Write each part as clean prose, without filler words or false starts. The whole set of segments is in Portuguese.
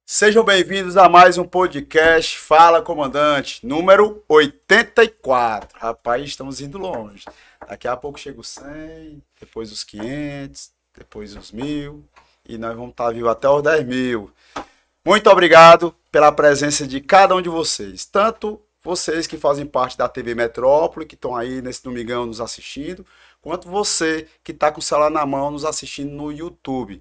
Sejam bem-vindos a mais um podcast Fala Comandante, número 84. Rapaz, estamos indo longe. Daqui a pouco chega os 100, depois os 500, depois os 1000 e nós vamos estar vivos até os 10.000. Muito obrigado pela presença de cada um de vocês, tanto vocês que fazem parte da TV Metrópole, que estão aí nesse domingão nos assistindo, quanto você que está com o celular na mão nos assistindo no YouTube.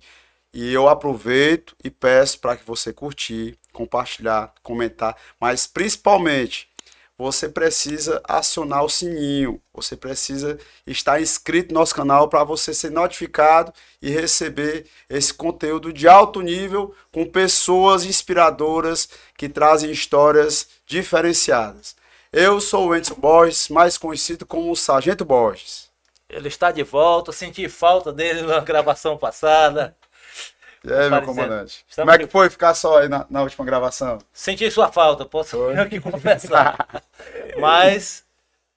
E eu aproveito e peço para que você curtir, compartilhar, comentar, mas principalmente você precisa acionar o sininho, você precisa estar inscrito no nosso canal para você ser notificado e receber esse conteúdo de alto nível com pessoas inspiradoras que trazem histórias diferenciadas. Eu sou o Edson Borges, mais conhecido como o Sargento Borges. Ele está de volta, senti falta dele na gravação passada. E aí, meu comandante? Como é que foi ficar só aí na última gravação? Senti sua falta, posso aqui confessar. Mas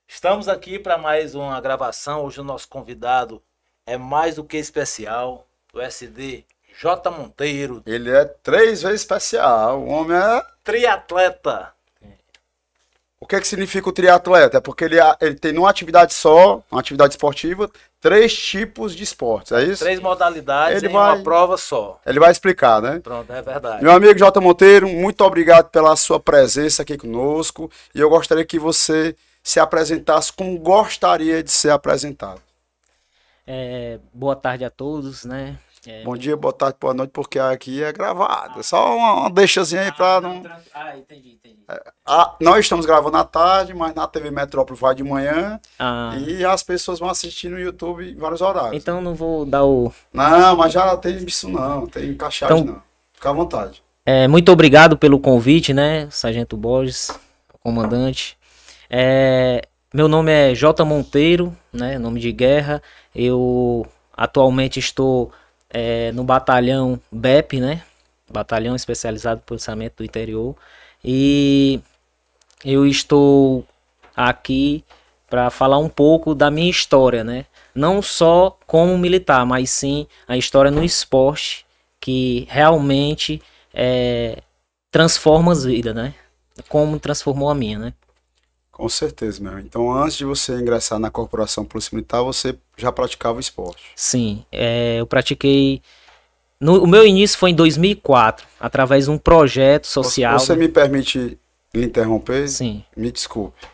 estamos aqui para mais uma gravação. Hoje o nosso convidado é mais do que especial, o SD J. Monteiro. Ele é 3 vezes especial, o homem é... Triatleta. O que significa o triatleta? É porque ele tem numa atividade só, uma atividade esportiva, 3 tipos de esportes, é isso? 3 modalidades em uma prova só. Ele vai explicar, né? Pronto, é verdade. Meu amigo J. Monteiro, muito obrigado pela sua presença aqui conosco. E eu gostaria que você se apresentasse como gostaria de ser apresentado. Boa tarde a todos, né? Bom dia, boa tarde, boa noite, porque aqui é gravado. É só uma deixazinha aí para não... Entendi. Nós estamos gravando à tarde, mas na TV Metrópole vai de manhã. E as pessoas vão assistir no YouTube em vários horários. Então não vou dar o... Não, mas já tem isso não, tem caixagem então, não. Fica à vontade. Muito obrigado pelo convite, né, Sargento Borges, comandante. Meu nome é J. Monteiro, né, nome de guerra. Eu atualmente estou no batalhão BEP, né, Batalhão Especializado em Policiamento do Interior. E eu estou aqui para falar um pouco da minha história, né? Não só como militar, mas sim a história no esporte que realmente transforma as vidas, né? Como transformou a minha, né? Com certeza, meu. Então, antes de você ingressar na Corporação Polícia Militar, você já praticava o esporte? Sim, eu pratiquei... O meu início foi em 2004, através de um projeto social. Você me permite lhe interromper? Sim. Me desculpe.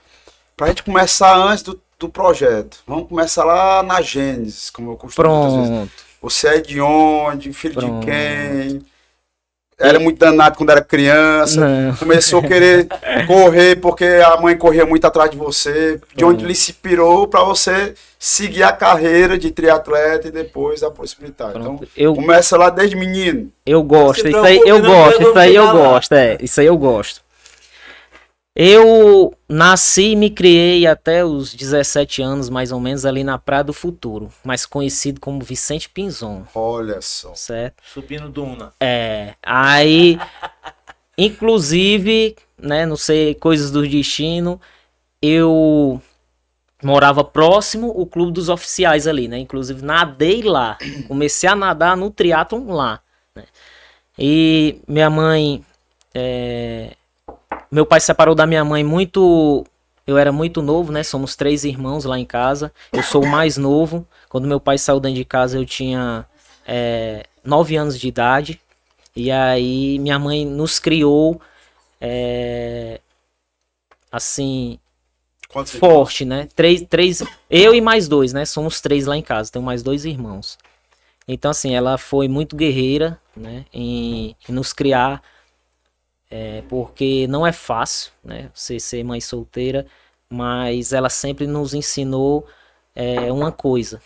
Para a gente começar antes do projeto, vamos começar lá na Gênesis, como eu costumo dizer. Pronto. Você é de onde? Filho de quem? Era muito danado quando era criança. Não. Começou a querer correr porque a mãe corria muito atrás de você. De onde lhe inspirou para você seguir a carreira de triatleta e depois a Polícia Militar. Então, começa lá desde menino. Eu gosto, isso aí eu gosto, isso aí eu gosto. Eu nasci e me criei até os 17 anos, mais ou menos, ali na Praia do Futuro, mais conhecido como Vicente Pinzon. Olha só. Certo? Subindo duna. Aí, inclusive, né, não sei, coisas do destino, eu morava próximo o Clube dos Oficiais ali, né? Inclusive, nadei lá. Comecei a nadar no triatlon lá, né? E minha mãe... Meu pai se separou da minha mãe muito... Eu era muito novo, né? Somos 3 irmãos lá em casa. Eu sou o mais novo. Quando meu pai saiu dentro de casa, eu tinha 9 anos de idade. E aí, minha mãe nos criou... assim... forte, né? Três, eu e mais 2, né? Somos 3 lá em casa. Tenho mais 2 irmãos. Então, assim, ela foi muito guerreira, né? Em nos criar... porque não é fácil, né, você ser mãe solteira, mas ela sempre nos ensinou uma coisa,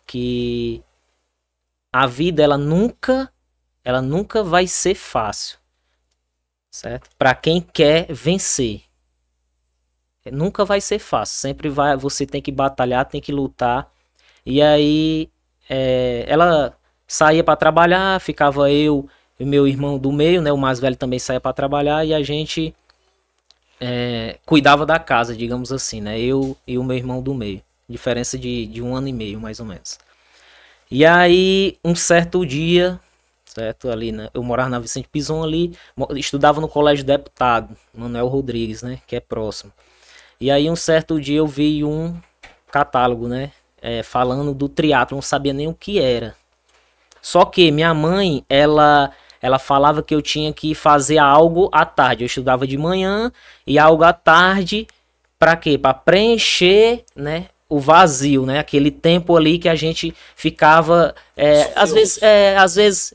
que a vida ela nunca vai ser fácil, certo? Para quem quer vencer, nunca vai ser fácil, sempre você tem que batalhar, tem que lutar. E aí ela saía para trabalhar, ficava eu e meu irmão do meio, né, o mais velho também saía para trabalhar, e a gente cuidava da casa, digamos assim, né? Eu e o meu irmão do meio. Diferença de 1 ano e meio, mais ou menos. E aí, um certo dia, certo? Ali, né? Eu morava na Vicente Pison ali, estudava no Colégio Deputado, Manuel Rodrigues, né? Que é próximo. E aí, um certo dia eu vi um catálogo, né? Falando do triatlo, não sabia nem o que era. Só que minha mãe, ela falava que eu tinha que fazer algo à tarde. Eu estudava de manhã e algo à tarde, para quê? Para preencher, né, o vazio, né? Aquele tempo ali que a gente ficava, às vezes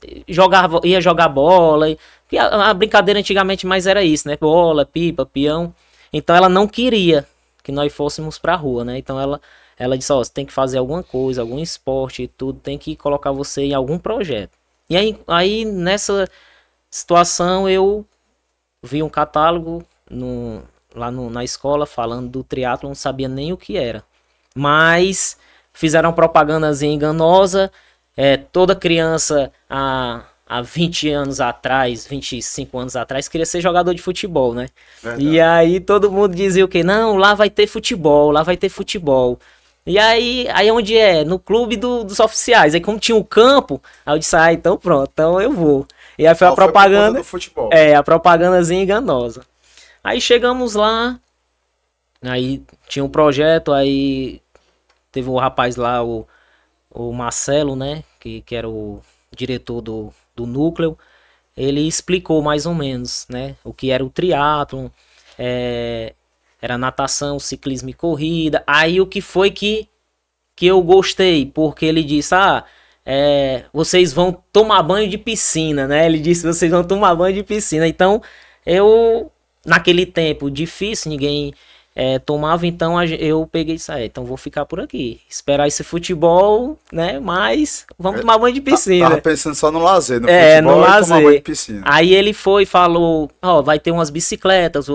ia jogar bola. A brincadeira antigamente mais era isso, né? Bola, pipa, peão. Então ela não queria que nós fôssemos pra rua, né? Então ela disse, você tem que fazer alguma coisa, algum esporte e tudo, tem que colocar você em algum projeto. E aí nessa situação eu vi um catálogo na escola falando do triatlo, não sabia nem o que era. Mas fizeram propagandazinha enganosa, toda criança há 20 anos atrás, 25 anos atrás, queria ser jogador de futebol, né? Verdade. E aí todo mundo dizia o quê? Não, lá vai ter futebol, lá vai ter futebol. E aí onde é? No clube dos oficiais. Aí como tinha um campo, aí eu disse, então pronto, então eu vou. E aí foi a propaganda. Do futebol. A propagandazinha enganosa. Aí chegamos lá, aí tinha um projeto, aí teve um rapaz lá, o Marcelo, né, que era o diretor do núcleo, ele explicou mais ou menos, né, o que era o triatlon, era natação, ciclismo e corrida. Aí o que foi que eu gostei, porque ele disse, vocês vão tomar banho de piscina, né, ele disse, vocês vão tomar banho de piscina. Então, naquele tempo difícil, ninguém tomava, então eu peguei isso aí, então vou ficar por aqui, esperar esse futebol, né, mas vamos tomar banho de piscina. Tava pensando só no lazer, no futebol, no lazer. Tomar banho de piscina. Aí ele falou, vai ter umas bicicletas,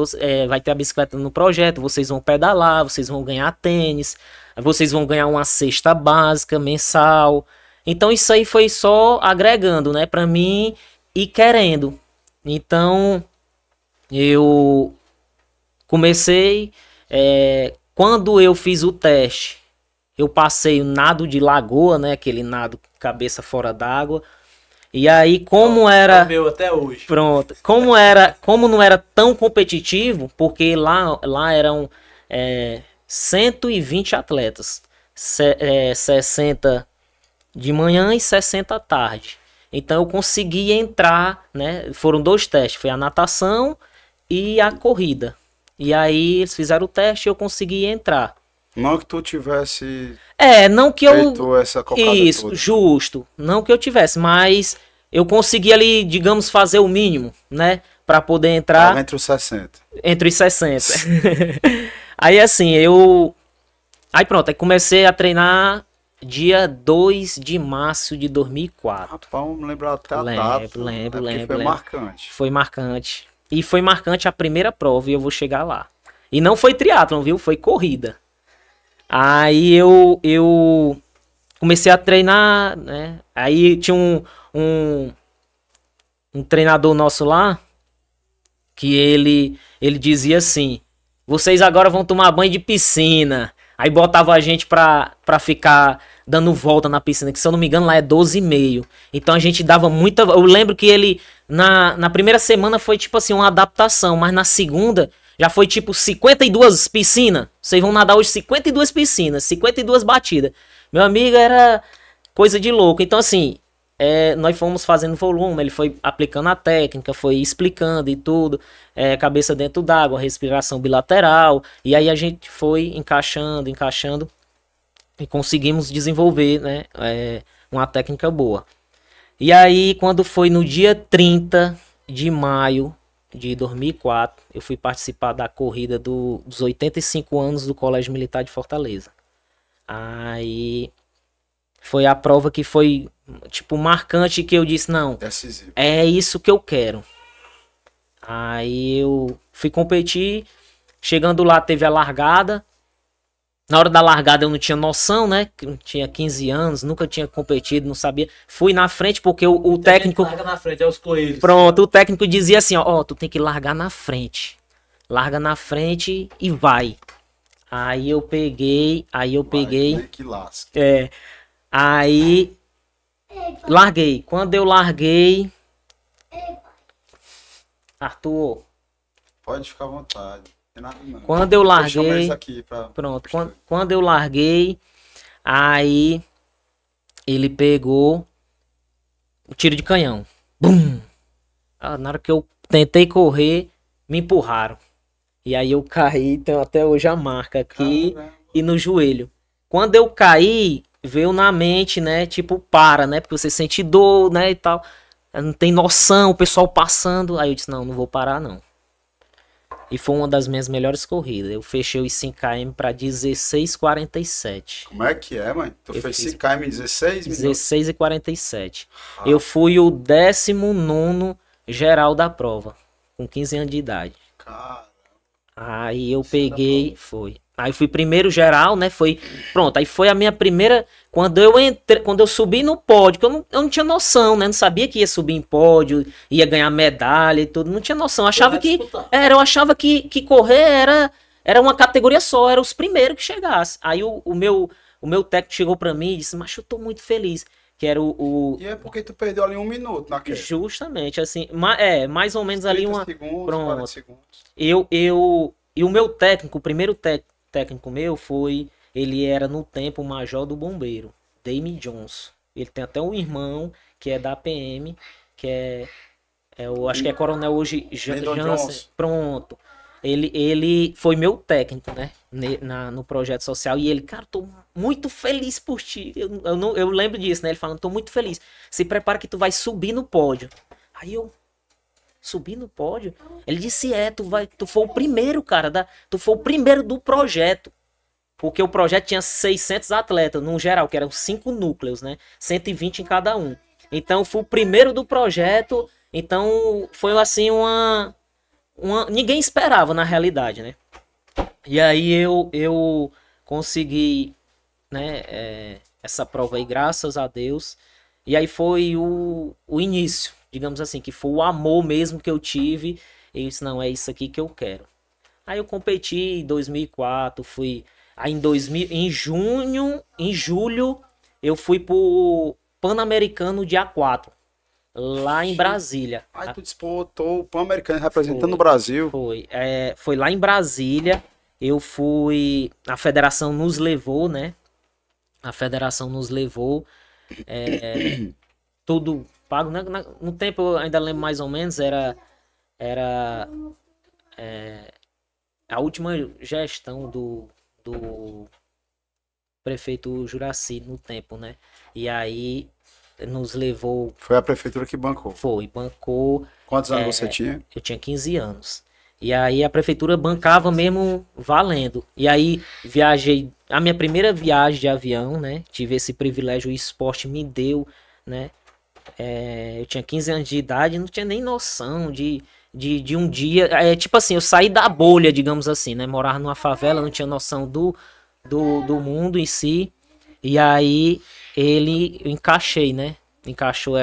vai ter a bicicleta no projeto, vocês vão pedalar, vocês vão ganhar tênis, vocês vão ganhar uma cesta básica mensal. Então isso aí foi só agregando, né, pra mim e querendo. Então eu comecei, quando eu fiz o teste, eu passei o nado de lagoa, né, aquele nado cabeça fora d'água. E aí como era... meu até hoje. Pronto. Como não era tão competitivo, porque lá eram 120 atletas, 60 de manhã e 60 à tarde. Então eu consegui entrar, né, foram 2 testes, foi a natação e a corrida. E aí eles fizeram o teste e eu consegui entrar. Não que tu tivesse não que feito essa cocada isso, toda. Justo. Não que eu tivesse, mas eu consegui ali, digamos, fazer o mínimo, né? Pra poder entrar. Tava entre os 60. Entre os 60. Aí assim, aí pronto, aí comecei a treinar dia 2 de março de 2004. Rapaz, vamos lembrar até a data. Lembro. Foi marcante. Foi marcante. E foi marcante a primeira prova e eu vou chegar lá. E não foi triatlon, viu? Foi corrida. Aí eu comecei a treinar, né? Aí tinha um treinador nosso lá, que ele dizia assim, vocês agora vão tomar banho de piscina. Aí botava a gente pra ficar dando volta na piscina, que se eu não me engano lá é 12,5. Então a gente dava muita... Eu lembro que ele, na primeira semana foi tipo assim, uma adaptação, mas na segunda já foi tipo 52 piscinas. Vocês vão nadar hoje 52 piscinas, 52 batidas. Meu amigo, era coisa de louco. Então assim, nós fomos fazendo volume, ele foi aplicando a técnica, foi explicando e tudo, cabeça dentro d'água, respiração bilateral, e aí a gente foi encaixando e conseguimos desenvolver, né, uma técnica boa. E aí quando foi no dia 30 de maio de 2004, eu fui participar da corrida dos 85 anos do Colégio Militar de Fortaleza. Aí foi a prova que foi, tipo, marcante, que eu disse, não, decisivo. É isso que eu quero. Aí eu fui competir, chegando lá teve a largada. Na hora da largada eu não tinha noção, né? Eu tinha 15 anos, nunca tinha competido, não sabia. Fui na frente porque o técnico... Larga na frente, os coelhos. Pronto, o técnico dizia assim, tu tem que largar na frente. larga na frente e vai. Aí eu peguei, Que lasca. aí larguei. Quando eu larguei, Arthur, pode ficar à vontade. Não tem nada não. quando eu Vou chamar larguei, eles aqui pra... pronto, quando eu larguei, aí ele pegou o tiro de canhão. Bum! Na hora que eu tentei correr, me empurraram. E aí eu caí, tenho até hoje a marca aqui. Caramba. E no joelho. Quando eu caí, veio na mente, né? Tipo, para, né? Porque você sente dor, né? E tal. Não tem noção, o pessoal passando. Aí eu disse, não vou parar, não. E foi uma das minhas melhores corridas. Eu fechei os 5km para 16:47. Como é que é, mãe? Tu Eu fez fiz 5km em 16 minutos? 16:47. Ah. Eu fui o 19º geral da prova, com 15 anos de idade. Cara, Aí eu peguei, foi. Aí fui primeiro geral, né? Foi. Pronto, aí foi a minha primeira. Quando eu subi no pódio, que eu não tinha noção, né? Não sabia que ia subir em pódio, ia ganhar medalha e tudo. Não tinha noção. Eu achava eu achava que correr era uma categoria só, era os primeiros que chegassem. Aí o meu técnico chegou pra mim e disse, mas eu tô muito feliz. Que era e é porque tu perdeu ali 1 minuto naquele. Justamente, assim, mais ou menos ali 30 uma. segundos, Pronto. 40 segundos. E o meu técnico, o primeiro técnico meu foi. Ele era no tempo o major do bombeiro, Damien Johnson. Ele tem até um irmão que é da PM, que eu acho que é coronel hoje, Jansen. Pronto. Ele foi meu técnico, né? No projeto social. E ele, cara, tô muito feliz por ti. Eu lembro disso, né? Ele falando, tô muito feliz. Se prepara que tu vai subir no pódio. Aí eu. Subir no pódio? Ele disse, tu foi o primeiro, cara. Tu foi o primeiro do projeto. Porque o projeto tinha 600 atletas, no geral, que eram 5 núcleos, né? 120 em cada um. Então, fui o primeiro do projeto. Então, foi assim ninguém esperava, na realidade, né? E aí, eu consegui, né, essa prova aí, graças a Deus. E aí foi o início, digamos assim, que foi o amor mesmo que eu tive. E eu disse, não, é isso aqui que eu quero. Aí eu competi em 2004, fui... Aí em julho, eu fui pro Pan-Americano dia 4, lá em Brasília. Aí tu disputou o Pan-Americano representando o Brasil. Foi lá em Brasília, eu fui... A federação nos levou, né? A federação nos levou, tudo pago, né? No tempo, eu ainda lembro mais ou menos, era a última gestão do prefeito Juracy no tempo, né? E aí nos levou... Foi a prefeitura que bancou. Bancou. Quantos anos você tinha? Eu tinha 15 anos. E aí a prefeitura bancava mesmo valendo. E aí viajei, a minha primeira viagem de avião, né? Tive esse privilégio, o esporte me deu, né? Eu tinha 15 anos de idade, não tinha nem noção de um dia... tipo assim, eu saí da bolha, digamos assim, né? Morar numa favela, não tinha noção do mundo em si. E aí eu encaixei, né? Encaixou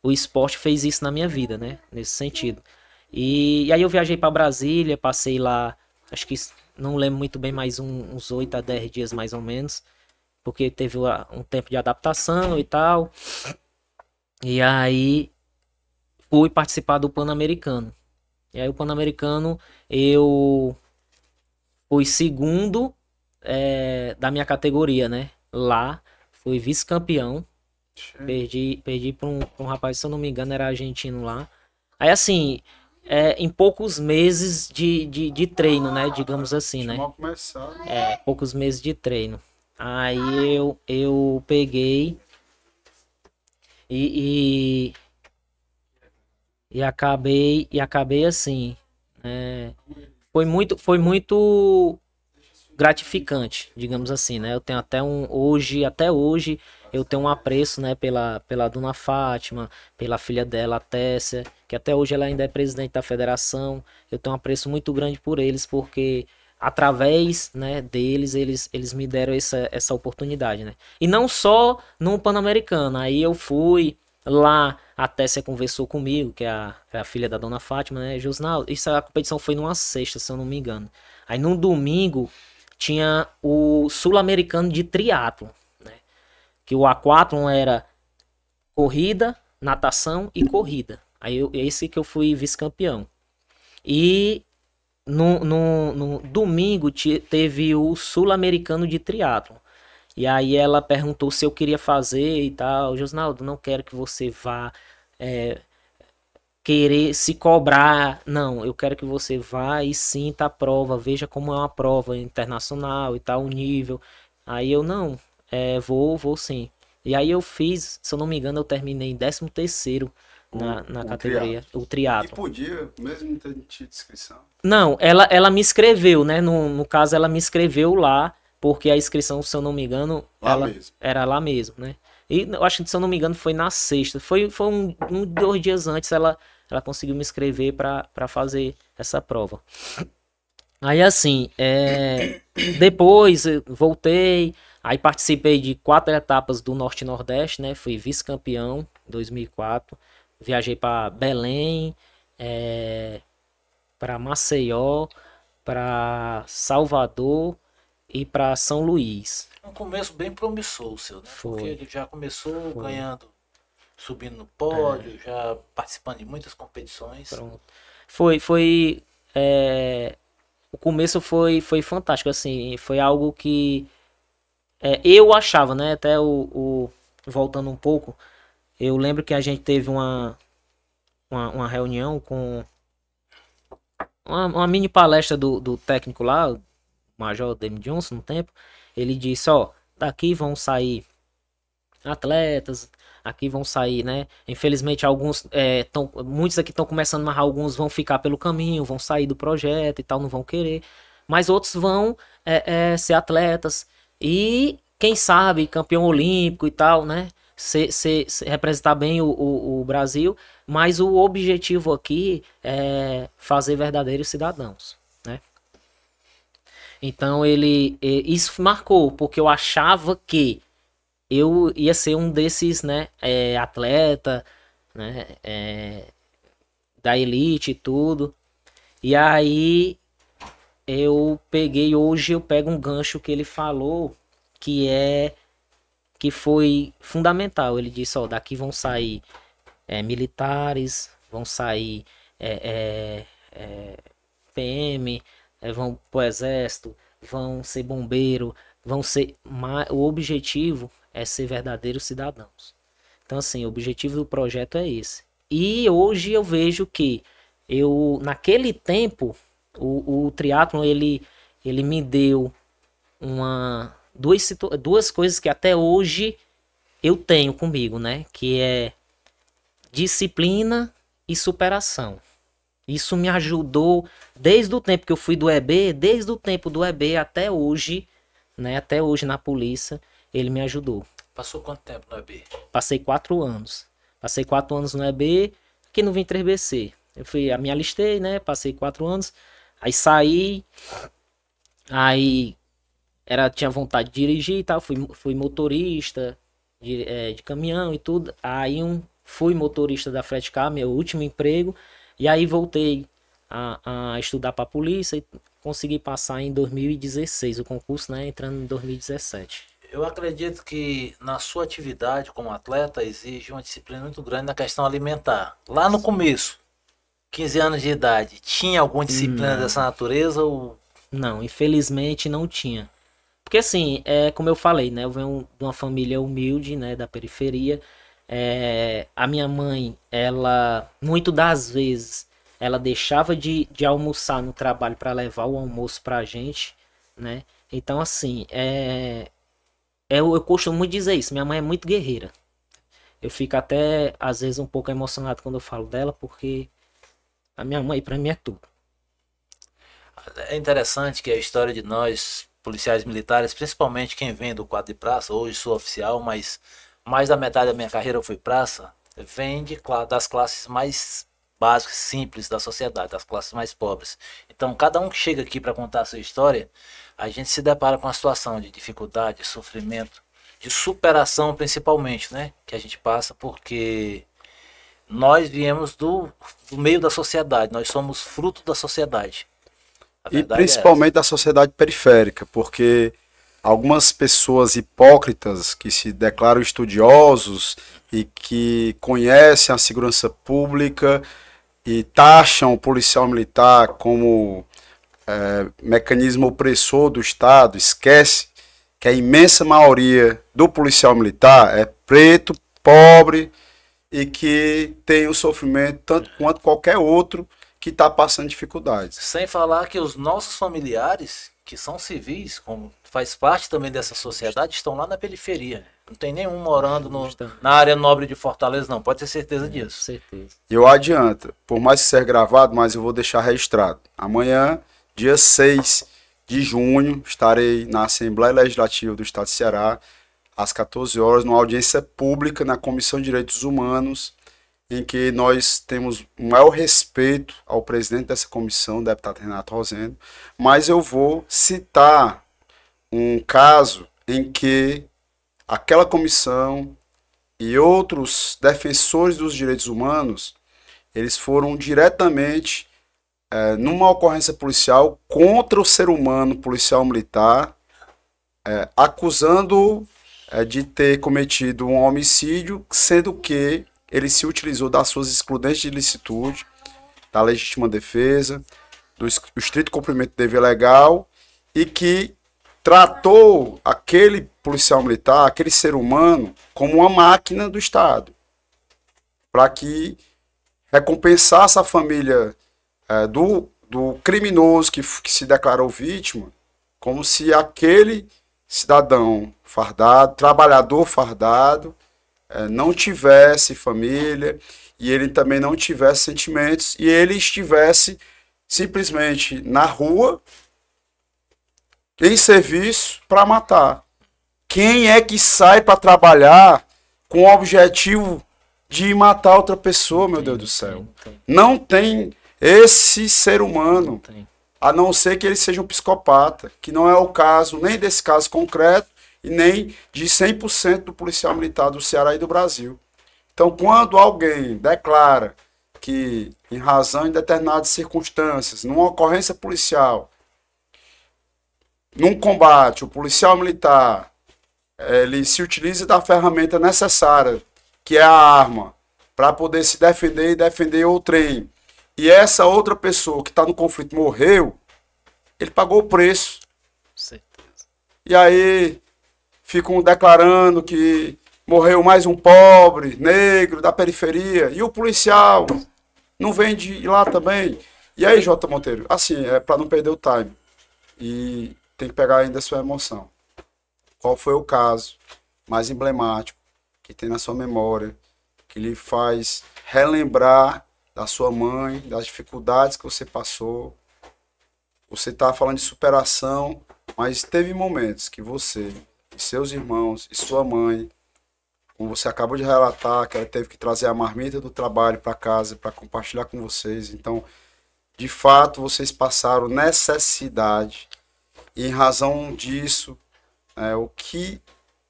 o esporte fez isso na minha vida, né? Nesse sentido. E aí eu viajei para Brasília, passei lá, acho que não lembro muito bem, mais uns 8 a 10 dias mais ou menos. Porque teve um tempo de adaptação e tal. E aí fui participar do Pan-Americano. E aí o Pan-Americano eu fui segundo da minha categoria, né? Lá fui vice-campeão. Perdi para um rapaz, se eu não me engano, era argentino lá. Aí assim, em poucos meses de treino, né? Digamos assim, né? Poucos meses de treino. Aí eu peguei e acabei assim. Foi muito gratificante, digamos assim, né? Eu tenho até hoje eu tenho um apreço, né, pela Dona Fátima, pela filha dela, a Tessia, que até hoje ela ainda é presidente da federação. Eu tenho um apreço muito grande por eles, porque através, né, deles, eles me deram essa oportunidade, né? E não só no Pan-Americano, aí eu fui Lá a Tessia conversou comigo, que é a filha da dona Fátima, né? Josnaldo, isso a competição foi numa sexta, se eu não me engano. Aí no domingo tinha o Sul-Americano de triatlo, né? Que o aquatlon era corrida, natação e corrida. Aí esse que eu fui vice-campeão. E no domingo teve o Sul-Americano de triatlo. E aí ela perguntou se eu queria fazer e tal. Josnaldo, não quero que você vá querer se cobrar. Não, eu quero que você vá e sinta a prova. Veja como é uma prova internacional e tal, o nível. Aí eu, não, vou sim. E aí eu fiz, se eu não me engano, eu terminei em 13º na categoria, o triatlo. E podia, mesmo não ter tido inscrição? Não, ela me inscreveu, né? No caso, ela me inscreveu lá, porque a inscrição, se eu não me engano, era lá mesmo, né? E eu acho que, se eu não me engano, foi na sexta. Foi 2 dias antes ela conseguiu me inscrever para fazer essa prova. Aí assim, depois eu voltei, aí participei de 4 etapas do Norte e Nordeste, né? Fui vice-campeão em 2004. Viajei para Belém, para Maceió, para Salvador e para São Luís. Um começo bem promissor o seu, né? Porque ele já começou ganhando, subindo no pódio, já participando de muitas competições. Pronto. O começo foi fantástico, assim, foi algo que eu achava, né? Até voltando um pouco, eu lembro que a gente teve uma reunião com uma mini palestra do técnico lá, o Major Demi Johnson, no tempo. Ele disse, daqui vão sair atletas, aqui vão sair, né? Infelizmente alguns, muitos aqui estão começando, mas alguns vão ficar pelo caminho, vão sair do projeto e tal, não vão querer. Mas outros vão ser atletas e, quem sabe, campeão olímpico e tal, né? Representar bem o Brasil, mas o objetivo aqui é fazer verdadeiros cidadãos, né? Então isso marcou, porque eu achava que eu ia ser um desses, né, atleta, né, da elite e tudo. E aí hoje eu pego um gancho que ele falou que foi fundamental. Ele disse, daqui vão sair militares, vão sair PM, vão pro exército, vão ser bombeiro, o objetivo é ser verdadeiros cidadãos. Então, assim, o objetivo do projeto é esse. E hoje eu vejo que naquele tempo, o triatlon, ele me deu duas coisas que até hoje eu tenho comigo, né? Que é disciplina e superação. Isso me ajudou desde o tempo que eu fui do EB, desde o tempo do EB até hoje, né? Até hoje na polícia, ele me ajudou. Passou quanto tempo no EB? Passei 4 anos. Passei 4 anos no EB, aqui no 23BC. Me alistei, né? Passei 4 anos. Aí saí. Aí tinha vontade de dirigir e tal. Fui motorista de caminhão e tudo. Aí fui motorista da Fretcar, meu último emprego. E aí voltei a estudar para a polícia e consegui passar em 2016 o concurso, né? Entrando em 2017. Eu acredito que na sua atividade como atleta exige uma disciplina muito grande na questão alimentar. Lá no começo, 15 anos de idade, tinha alguma disciplina dessa natureza? Ou... Não, infelizmente não tinha. Porque assim, como eu falei, né? Eu venho de uma família humilde, né? Da periferia. A minha mãe, ela, muito das vezes, ela deixava de almoçar no trabalho para levar o almoço pra gente, né? Então assim, eu costumo muito dizer isso, minha mãe é muito guerreira. Eu fico até, às vezes, um pouco emocionado quando eu falo dela, porque a minha mãe, pra mim, é tudo. É interessante que a história de nós, policiais militares, principalmente quem vem do quadro de praça, hoje sou oficial, mas mais da metade da minha carreira foi praça, vem das classes mais básicas, simples da sociedade, das classes mais pobres. Então, cada um que chega aqui para contar a sua história, a gente se depara com uma situação de dificuldade, de sofrimento, de superação, principalmente, né? Que a gente passa, porque nós viemos do meio da sociedade, nós somos fruto da sociedade. E principalmente da sociedade periférica, porque algumas pessoas hipócritas que se declaram estudiosos e que conhecem a segurança pública e taxam o policial militar como mecanismo opressor do Estado, esquece que a imensa maioria do policial militar é preto, pobre e que tem o sofrimento tanto quanto qualquer outro que está passando dificuldades. Sem falar que os nossos familiares, que são civis, como faz parte também dessa sociedade, estão lá na periferia. Não tem nenhum morando na área nobre de Fortaleza, não. Pode ter certeza disso. Certeza. Eu adianto, por mais que seja gravado, mas eu vou deixar registrado. Amanhã, dia 6 de junho, estarei na Assembleia Legislativa do Estado de Ceará, às 14 horas, numa audiência pública na Comissão de Direitos Humanos, em que nós temos um maior respeito ao presidente dessa comissão, o deputado Renato Rosendo, mas eu vou citar um caso em que aquela comissão e outros defensores dos direitos humanos, eles foram diretamente numa ocorrência policial contra o ser humano policial militar, acusando de ter cometido um homicídio, sendo que ele se utilizou das suas excludentes de ilicitude, da legítima defesa, do estrito cumprimento do dever legal, e que tratou aquele policial militar, aquele ser humano, como uma máquina do Estado, para que recompensasse a família do criminoso que se declarou vítima, como se aquele cidadão fardado, trabalhador fardado, não tivesse família e ele também não tivesse sentimentos e ele estivesse simplesmente na rua em serviço para matar. Quem é que sai para trabalhar com o objetivo de matar outra pessoa, meu Deus do céu? Não tem esse ser humano, a não ser que ele seja um psicopata, que não é o caso nem desse caso concreto e nem de 100% do policial militar do Ceará e do Brasil. Então, quando alguém declara que, em razão de determinadas circunstâncias, numa ocorrência policial, num combate, o policial militar, ele se utiliza da ferramenta necessária, que é a arma, para poder se defender e defender outrem, e essa outra pessoa que está no conflito morreu, ele pagou o preço. Certeza. E aí ficam declarando que morreu mais um pobre, negro, da periferia, e o policial não vem de lá também. E aí, Jota Monteiro, assim, para não perder o time, e tem que pegar ainda a sua emoção. Qual foi o caso mais emblemático que tem na sua memória, que lhe faz relembrar da sua mãe, das dificuldades que você passou? Você está falando de superação, mas teve momentos que você, e seus irmãos, e sua mãe, como você acabou de relatar, que ela teve que trazer a marmita do trabalho para casa para compartilhar com vocês. Então, de fato, vocês passaram necessidade. E em razão disso, o que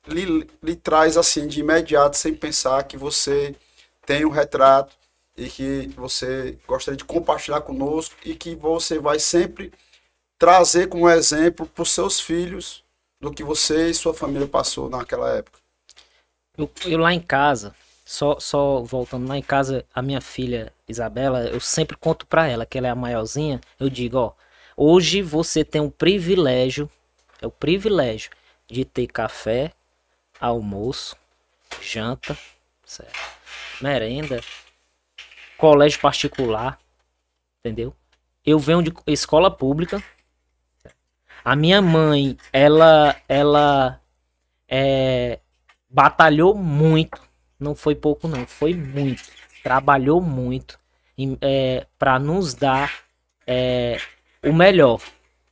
lhe traz assim de imediato, sem pensar, que você tem um retrato e que você gostaria de compartilhar conosco e que você vai sempre trazer como exemplo para os seus filhos do que você e sua família passou naquela época. Eu lá em casa, só voltando lá em casa, a minha filha Isabela, eu sempre conto para ela, que ela é a maiorzinha, eu digo, ó, hoje você tem o privilégio de ter café, almoço, janta, certo? Merenda, colégio particular, entendeu? Eu venho de escola pública. A minha mãe, ela batalhou muito, não foi pouco não, foi muito, trabalhou muito para nos dar o melhor,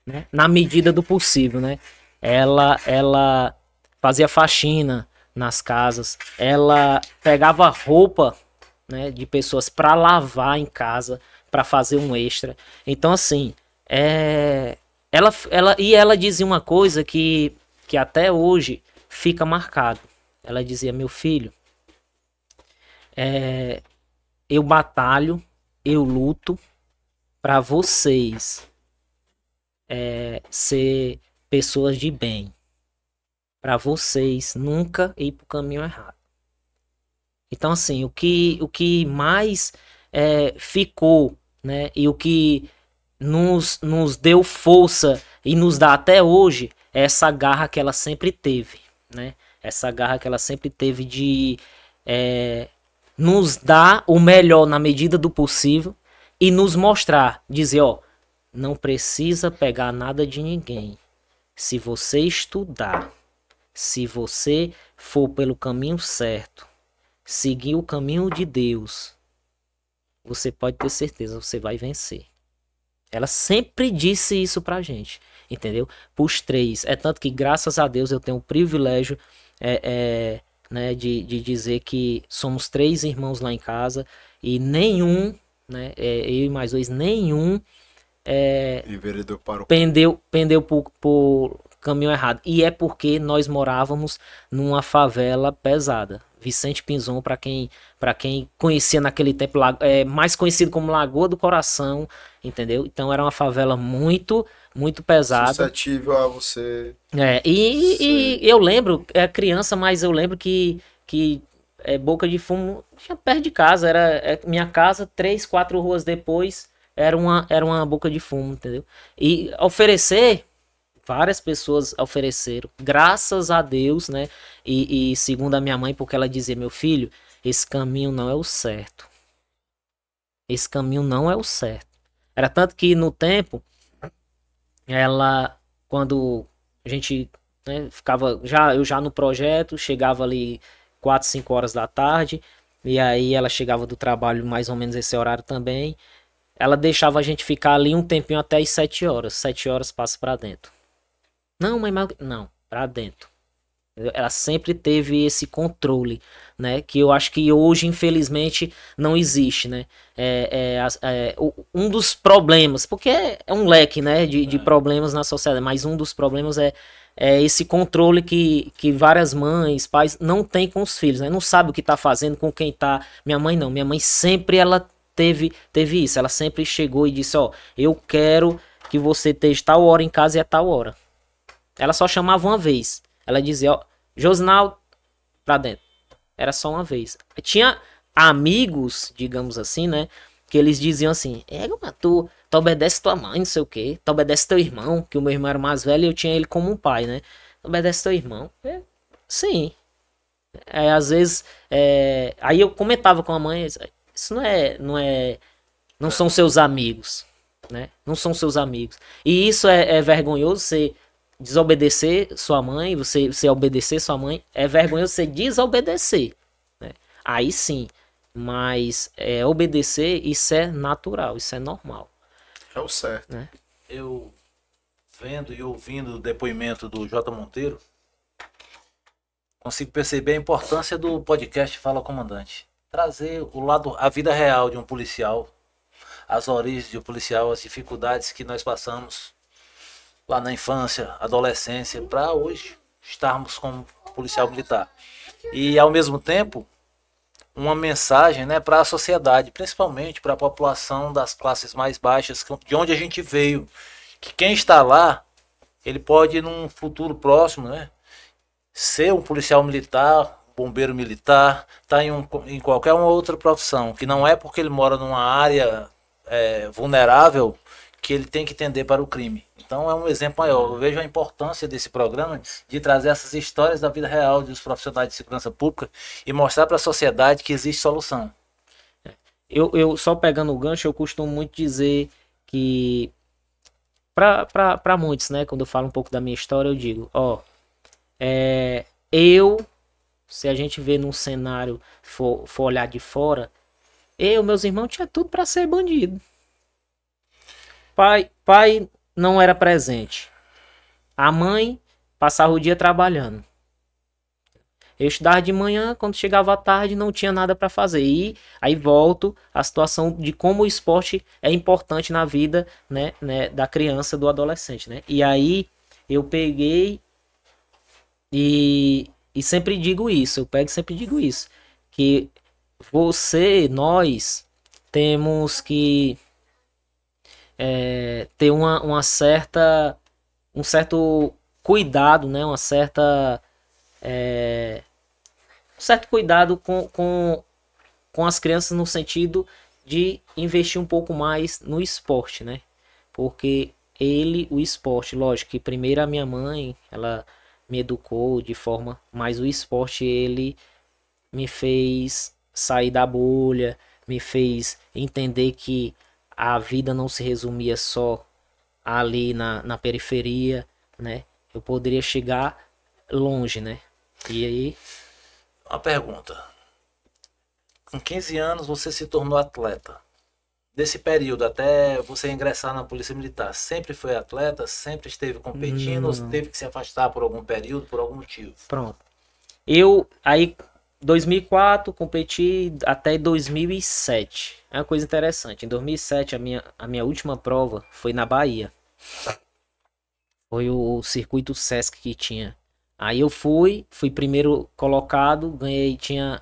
né? Na medida do possível, né? Ela fazia faxina nas casas, ela pegava roupa, né, de pessoas para lavar em casa, para fazer um extra. Então assim, ela dizia uma coisa que até hoje fica marcado. Ela dizia: meu filho, eu batalho, eu luto para vocês ser pessoas de bem, para vocês nunca ir pro caminho errado. Então, assim, o que mais ficou, né, e o que nos deu força e nos dá até hoje é essa garra que ela sempre teve, né? Essa garra que ela sempre teve de nos dar o melhor na medida do possível e nos mostrar, dizer, ó, não precisa pegar nada de ninguém. Se você estudar, se você for pelo caminho certo, seguir o caminho de Deus, você pode ter certeza, você vai vencer. Ela sempre disse isso pra gente, entendeu? Pros três. É tanto que, graças a Deus, eu tenho o privilégio né, de dizer que somos 3 irmãos lá em casa e nenhum, né, eu e mais 2, nenhum enveredou para o pendeu por caminho errado. E é porque nós morávamos numa favela pesada. Vicente Pinzon, para quem conhecia naquele tempo, mais conhecido como Lagoa do Coração, entendeu? Então era uma favela muito pesada. Suscetível a você. E eu lembro, era criança, mas eu lembro que Boca de Fumo tinha perto de casa, era minha casa, 3, 4 ruas depois, era uma Boca de Fumo, entendeu? E oferecer, várias pessoas ofereceram, graças a Deus, né? E segundo a minha mãe, porque ela dizia: meu filho, esse caminho não é o certo. Esse caminho não é o certo. Era tanto que no tempo, quando a gente, né, ficava, eu já no projeto, chegava ali 4, 5 horas da tarde, e aí ela chegava do trabalho mais ou menos esse horário também, ela deixava a gente ficar ali um tempinho até as 7 horas. 7 horas passa pra dentro. Não, mãe, não, pra dentro. Ela sempre teve esse controle, né? Que eu acho que hoje, infelizmente, não existe, né? Um dos problemas, porque é um leque, né, de problemas na sociedade, mas um dos problemas é esse controle que várias mães, pais não têm com os filhos, né? Não sabe o que tá fazendo, com quem tá. Minha mãe não. Minha mãe sempre ela teve isso. Ela sempre chegou e disse: ó, eu quero que você esteja tal hora em casa e a tal hora. Ela só chamava uma vez. Ela dizia: ó, Josinaldo, pra dentro. Era só uma vez. Tinha amigos, digamos assim, né? Que eles diziam assim: tu obedece tua mãe, não sei o quê. Tu obedece teu irmão, que o meu irmão era mais velho e eu tinha ele como um pai, né? Tu obedece teu irmão. Sim. Às vezes, aí eu comentava com a mãe: isso não são seus amigos, né? Não são seus amigos. E isso é vergonhoso, você desobedecer sua mãe, você obedecer sua mãe, é vergonhoso você desobedecer, né? Aí sim, mas obedecer, isso é natural, isso é normal. É o certo, né? Eu vendo e ouvindo o depoimento do J. Monteiro, consigo perceber a importância do podcast Fala Comandante. Trazer a vida real de um policial, as origens de um policial, as dificuldades que nós passamos lá na infância, adolescência, para hoje estarmos como policial militar. E ao mesmo tempo, uma mensagem, né, para a sociedade, principalmente para a população das classes mais baixas, de onde a gente veio, que quem está lá, ele pode num futuro próximo, né, ser um policial militar, bombeiro militar, tá em qualquer uma outra profissão, que não é porque ele mora numa área vulnerável que ele tem que tender para o crime. Então é um exemplo maior. Eu vejo a importância desse programa de trazer essas histórias da vida real dos profissionais de segurança pública e mostrar para a sociedade que existe solução. Eu só pegando o gancho, eu costumo muito dizer que para muitos, né, quando eu falo um pouco da minha história, eu digo, se a gente vê num cenário, for olhar de fora, meus irmãos tinha tudo para ser bandido. Pai não era presente. A mãe passava o dia trabalhando. Eu estudava de manhã, quando chegava à tarde não tinha nada para fazer. E aí volto à situação de como o esporte é importante na vida, né, da criança, do adolescente, né? E aí eu peguei E sempre digo isso, eu pego e sempre digo isso, que nós temos que ter um certo cuidado, né? Um certo cuidado com as crianças no sentido de investir um pouco mais no esporte, né? Porque o esporte, lógico que primeiro a minha mãe, ela me educou de forma, mas o esporte ele me fez sair da bolha, me fez entender que a vida não se resumia só ali na periferia, né? Eu poderia chegar longe, né? E aí... Uma pergunta. Com 15 anos você se tornou atleta. Desse período até você ingressar na Polícia Militar, sempre foi atleta? Sempre esteve competindo? Ou teve que se afastar por algum período, por algum motivo? Pronto. Aí, 2004, competi até 2007. É uma coisa interessante. Em 2007, a minha última prova foi na Bahia. Foi o circuito Sesc que tinha. Aí eu fui primeiro colocado, ganhei, tinha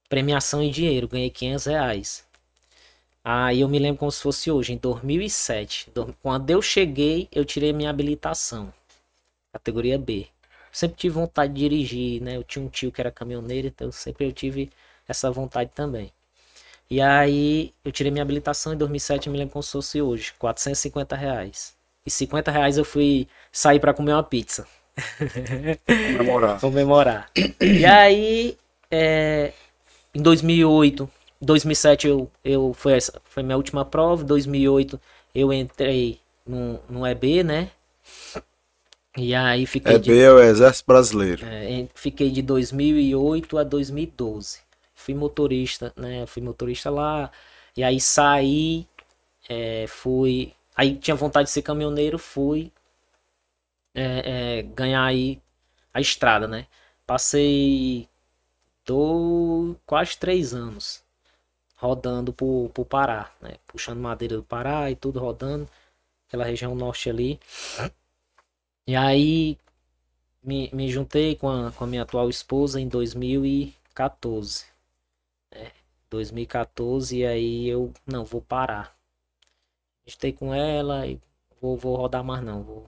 premiação em dinheiro, ganhei R$500. Aí eu me lembro como se fosse hoje, em 2007. Quando eu cheguei, eu tirei minha habilitação, categoria B. Sempre tive vontade de dirigir, né? Eu tinha um tio que era caminhoneiro, então sempre eu tive essa vontade também. E aí eu tirei minha habilitação em 2007, eu me lembro como se fosse hoje, R$450. E R$50 eu fui sair para comer uma pizza. Comemorar. E aí, em 2008, 2007 foi minha última prova. Em 2008 eu entrei no EB, né? E aí fiquei EB é o Exército Brasileiro. Fiquei de 2008 a 2012. Fui motorista, né? Fui motorista lá. E aí saí, fui... Aí tinha vontade de ser caminhoneiro, fui ganhar aí a estrada, né? Passei quase 3 anos rodando pro Pará, né? Puxando madeira do Pará e tudo rodando, aquela região norte ali. E aí me juntei com a minha atual esposa em 2014. 2014, e aí eu não vou parar. Estou com ela e vou rodar mais não.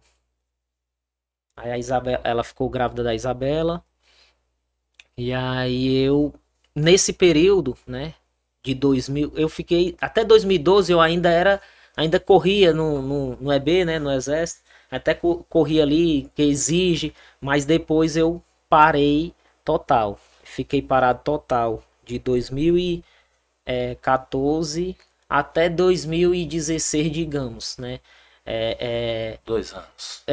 Aí a Isabela, ela ficou grávida da Isabela. E aí nesse período, né, de 2000, eu fiquei até 2012 eu ainda corria no EB, né, no Exército, até corria ali que exige, mas depois eu parei total. Fiquei parado total de 2014 até 2016, digamos, né? 2 anos.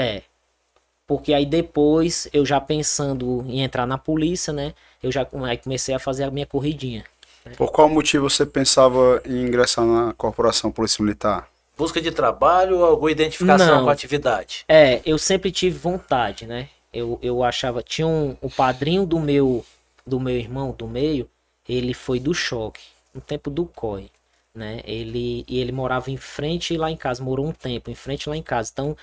Porque aí depois, eu já pensando em entrar na polícia, né? Eu já comecei a fazer a minha corridinha. Né? Por qual motivo você pensava em ingressar na Corporação Polícia Militar? Busca de trabalho ou alguma identificação com a atividade? Eu sempre tive vontade, né? Eu achava... Tinha o padrinho do meu irmão, do meio, ele foi do choque, no tempo do COI. Né? Ele morava em frente lá em casa, morou um tempo em frente lá em casa. Então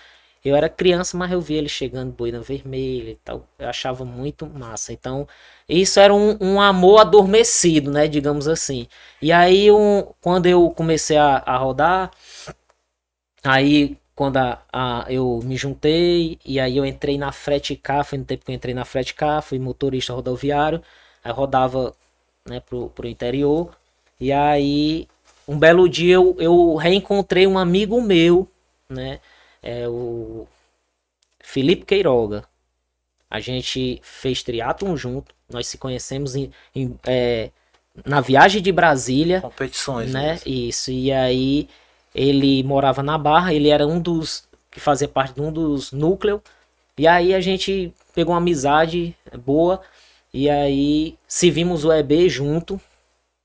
eu era criança, mas eu via ele chegando boina vermelha e tal. Eu achava muito massa. Então isso era um amor adormecido, né? Digamos assim. E aí quando eu comecei a rodar, aí quando eu me juntei e aí eu entrei na Frete Car, foi no tempo que eu entrei na Frete Car, fui motorista rodoviário, aí rodava, né, pro interior. E aí um belo dia eu reencontrei um amigo meu, né? O Felipe Queiroga. A gente fez triatlon junto. Nós se conhecemos na viagem de Brasília. Competições, né? Isso. E aí ele morava na Barra. Ele era que fazia parte de um dos núcleos. E aí a gente pegou uma amizade boa. E aí se vimos o EB junto.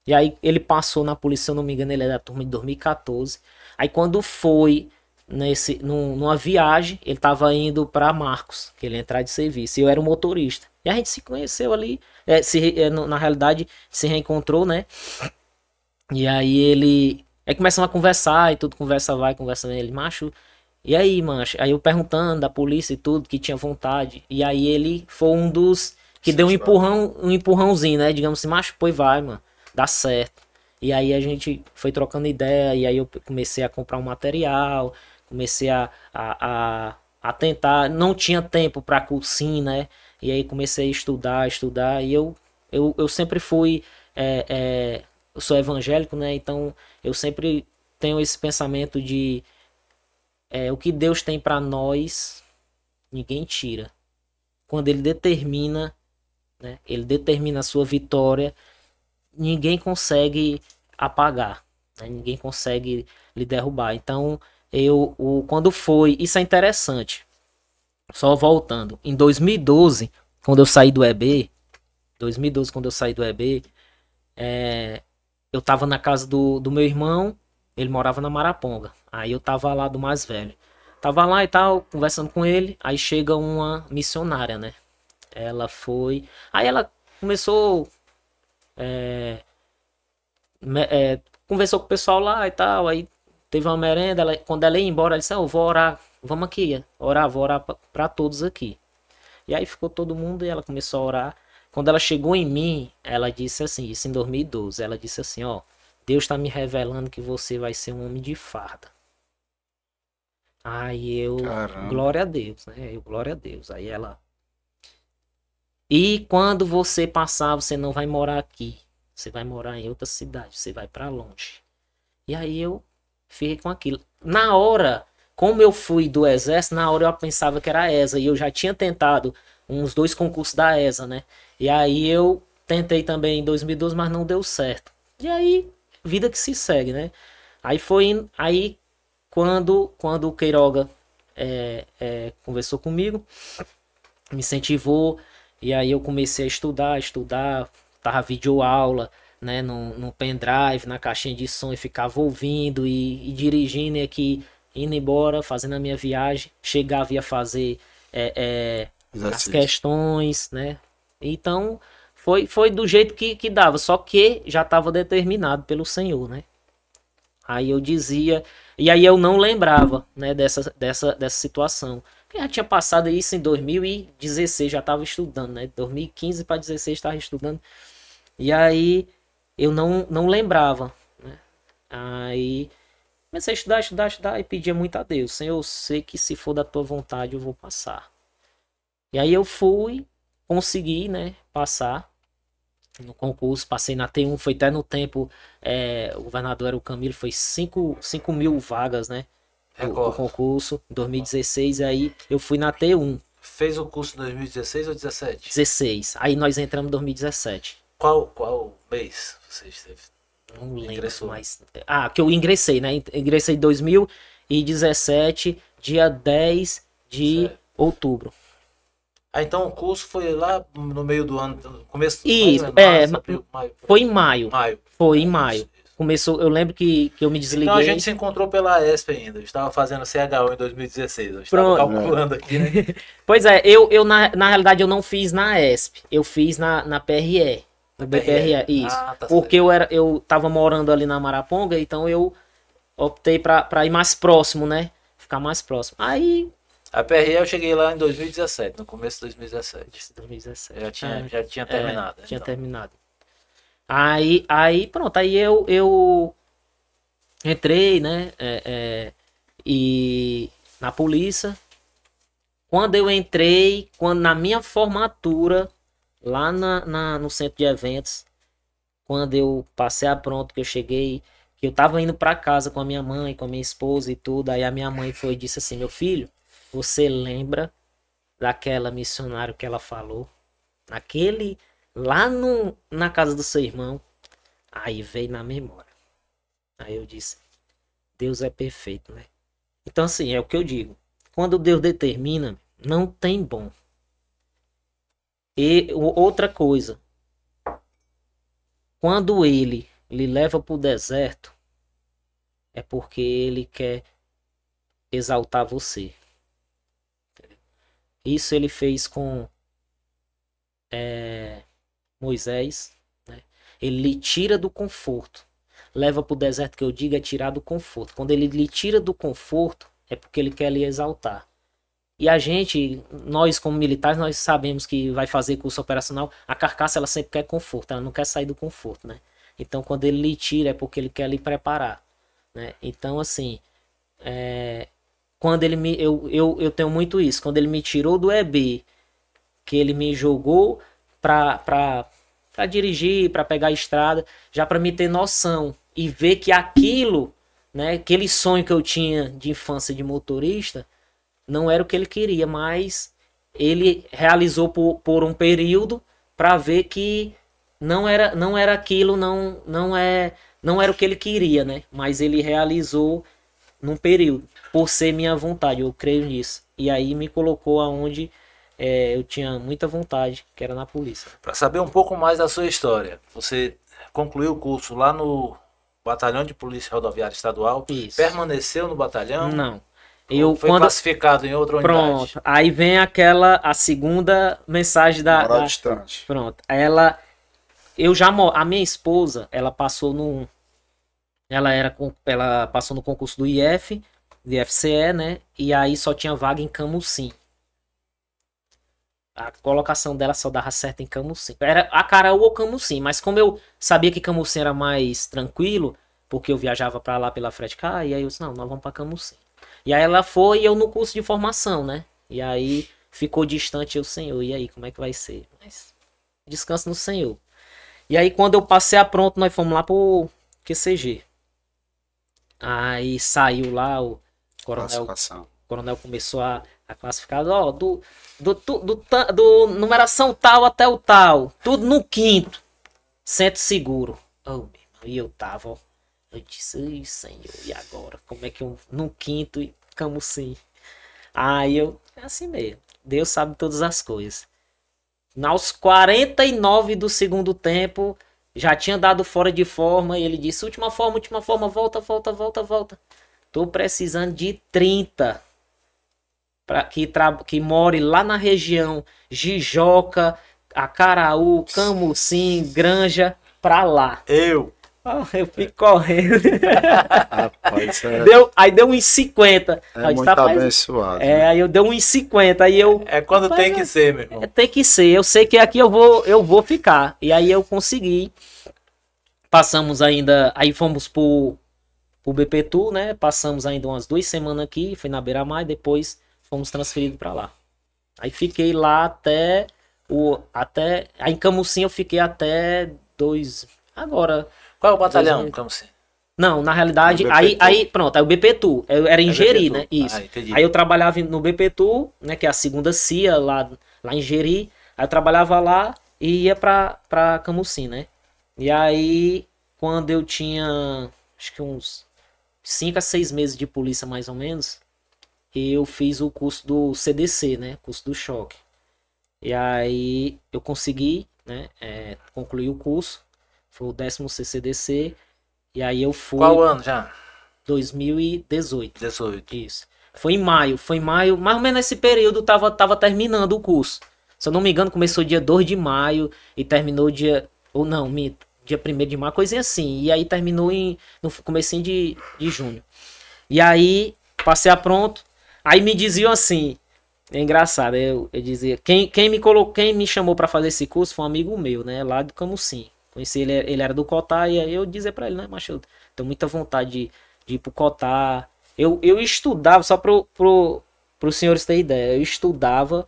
E aí ele passou na polícia, se eu não me engano, ele é da turma de 2014. Aí quando foi numa viagem, ele tava indo para Marcos, que ele ia entrar de serviço. E eu era o motorista. E a gente se conheceu ali, na realidade se reencontrou, né? E aí aí começam a conversar e tudo, conversa vai, conversa vem. Ele, macho, E aí, mancha? Aí eu perguntando da polícia e tudo, que tinha vontade. E aí ele foi um dos que deu um empurrãozinho, né? Digamos assim, macho, pois vai, mano. Dá certo. E aí a gente foi trocando ideia. E aí eu comecei a comprar um material. Comecei a tentar. Não tinha tempo pra cursinho, né? E aí comecei a estudar. E eu sempre fui... eu sou evangélico, né? Então eu sempre tenho esse pensamento de... o que Deus tem pra nós, ninguém tira. Quando ele determina, né? Ele determina a sua vitória, ninguém consegue apagar, né? Ninguém consegue lhe derrubar. Então, quando foi, isso é interessante. Só voltando, em 2012, quando eu saí do EB, eu tava na casa do meu irmão, ele morava na Maraponga. Aí eu tava lá do mais velho. Tava lá e tal, conversando com ele. Aí chega uma missionária, né? Ela foi. Aí ela começou. Conversou com o pessoal lá e tal. Aí teve uma merenda. Quando ela ia embora, ela disse: eu vou orar. Vamos aqui, vou orar pra todos aqui. E aí ficou todo mundo e ela começou a orar. Quando ela chegou em mim, ela disse assim, isso em 2012, ela disse assim, ó, Deus está me revelando que você vai ser um homem de farda. Aí Caramba. glória a Deus, né? Glória a Deus. Aí ela... E quando você passar, você não vai morar aqui. Você vai morar em outra cidade, você vai para longe. E aí eu fiquei com aquilo. Na hora, como eu fui do exército, na hora eu pensava que era a ESA. E eu já tinha tentado uns 2 concursos da ESA, né? E aí eu tentei também em 2012, mas não deu certo. E aí, vida que se segue, né? Aí foi... Aí, quando o Queiroga conversou comigo, me incentivou, e aí eu comecei a estudar, tava videoaula, né? No pendrive, na caixinha de som, e ficava ouvindo e dirigindo, e aqui, indo embora, fazendo a minha viagem. Chegava e ia fazer as questões, né? Então, foi do jeito que dava, só que já estava determinado pelo Senhor, né? Aí eu dizia, e aí eu não lembrava, né, dessa situação. Eu já tinha passado isso em 2016, já estava estudando, né? 2015 para 2016 estava estudando. E aí eu não lembrava, né? Aí comecei a estudar e pedia muito a Deus. Senhor, eu sei que se for da tua vontade eu vou passar. E aí eu consegui, né, passar no concurso, passei na T1, foi até no tempo, o governador era o Camilo, foi 5 mil vagas, né, o concurso, em 2016, aí eu fui na T1. Fez o curso em 2016 ou 2017? 16, aí nós entramos em 2017. Qual mês você esteve? Não lembro mais. Que eu ingressei, né, ingressei em 2017, dia 10 de outubro. Então o curso foi lá no meio do ano, no começo isso, maio. Foi em maio. Foi em maio. Começou, eu lembro que eu me desliguei. Então a gente se encontrou pela ESP ainda. Eu estava fazendo CHU em 2016. Eu estava calculando aqui, né? Pois é, eu na realidade eu não fiz na ESP. Eu fiz na PRE. No BPRE, isso. Tá porque eu tava morando ali na Maraponga, então eu optei pra ir mais próximo, né? Ficar mais próximo. Aí... A PRE eu cheguei lá em 2017, no começo de 2017. 2017. Já tinha terminado. Tinha terminado. Aí pronto, aí eu entrei, né? E na polícia. Quando eu entrei, na minha formatura, lá no centro de eventos, quando eu passei a pronto, que eu cheguei, que eu tava indo pra casa com a minha mãe, com a minha esposa e tudo, aí a minha mãe foi e disse assim, meu filho, você lembra daquela missionária que ela falou? Lá na casa do seu irmão. Aí veio na memória. Aí eu disse, Deus é perfeito, né? Então assim, é o que eu digo. Quando Deus determina, não tem bom. E outra coisa. Quando ele lhe leva para o deserto, é porque ele quer exaltar você. Isso ele fez com Moisés, né? Ele lhe tira do conforto. Leva para o deserto, que eu digo, é tirar do conforto. Quando ele lhe tira do conforto, é porque ele quer lhe exaltar. E a gente, nós como militares, nós sabemos que vai fazer curso operacional, a carcaça ela sempre quer conforto, ela não quer sair do conforto, né? Então quando ele lhe tira é porque ele quer lhe preparar, né? Então assim, quando ele me, eu tenho muito isso, quando ele me tirou do EB, que ele me jogou pra dirigir, pra pegar a estrada, já pra me ter noção e ver que aquilo, né, aquele sonho que eu tinha de infância de motorista, não era o que ele queria, mas ele realizou por um período para ver que não era aquilo, não era o que ele queria, né? Mas ele realizou num período, por ser minha vontade, eu creio nisso. E aí me colocou aonde eu tinha muita vontade, que era na polícia. Para saber um pouco mais da sua história, você concluiu o curso lá no Batalhão de Polícia Rodoviária Estadual? Isso. Permaneceu no batalhão? Não. Foi classificado em outra unidade? Pronto, aí vem a segunda mensagem da distante. Pronto, a minha esposa, ela passou ela passou no concurso do IF, do IFCE, né? E aí só tinha vaga em Camusim. A colocação dela só dava certo em Camusim. Era Acaraú ou Camusim, mas como eu sabia que Camusim era mais tranquilo, porque eu viajava pra lá pela Fredcar, e aí eu disse, não, nós vamos pra Camusim. E aí ela foi e eu no curso de formação, né? E aí ficou distante eu, Senhor, e aí como é que vai ser? Mas descanso no Senhor. E aí quando eu passei a pronto, nós fomos lá pro QCG. Aí saiu lá o coronel começou a classificar, ó, do numeração tal até o tal, tudo no quinto, centro seguro. Oh, e eu tava, ó, eu disse, ai, Senhor, e agora? Como é que eu, no quinto e Camusim? Aí é assim mesmo, Deus sabe todas as coisas. Aos 49 do segundo tempo, já tinha dado fora de forma, e ele disse, última forma, volta. Tô precisando de 30 que more lá na região Jijoca, Acaraú, Camusim, Granja, pra lá. Eu Fui correndo. Rapaz, Aí deu uns 50. É muito abençoado. Aí eu dei uns 50. Aí eu. É quando tem que ser, meu irmão. Tem que ser. Eu sei que aqui eu vou ficar. E aí eu consegui. Passamos ainda. Aí fomos pro BPTU, né? Passamos ainda umas 2 semanas aqui. Fui na Beira-Mar e depois fomos transferidos pra lá. Aí fiquei lá até. Aí em Camusim eu fiquei até 2. Agora. Qual é o batalhão, Camusim? Não, na realidade, aí pronto, aí o BPTU, eu era em Jeri, né? Isso. Aí eu trabalhava no BPTU, né? Que é a segunda CIA lá em Jeri. Aí eu trabalhava lá e ia pra Camusim, né? E aí, quando eu tinha, acho que uns 5 a 6 meses de polícia, mais ou menos, eu fiz o curso do CDC, né? Curso do choque. E aí eu consegui, né? Concluir o curso. Foi o 10º CCDC. E aí eu fui... Qual ano já? 2018. 18. Isso. Foi em maio. Mais ou menos nesse período tava terminando o curso. Se eu não me engano, começou dia 2 de maio e terminou dia... Ou não, dia 1º de maio, coisinha assim. E aí terminou no comecinho de junho. E aí, passei a pronto. Aí me diziam assim... É engraçado, eu dizia... Quem me chamou para fazer esse curso foi um amigo meu, né? Lá do Camusim. Conheci ele era do Cotá, e aí eu dizia pra ele, né, macho, eu tenho muita vontade de ir pro Cotá. Eu estudava, só pros senhores terem ideia, eu estudava,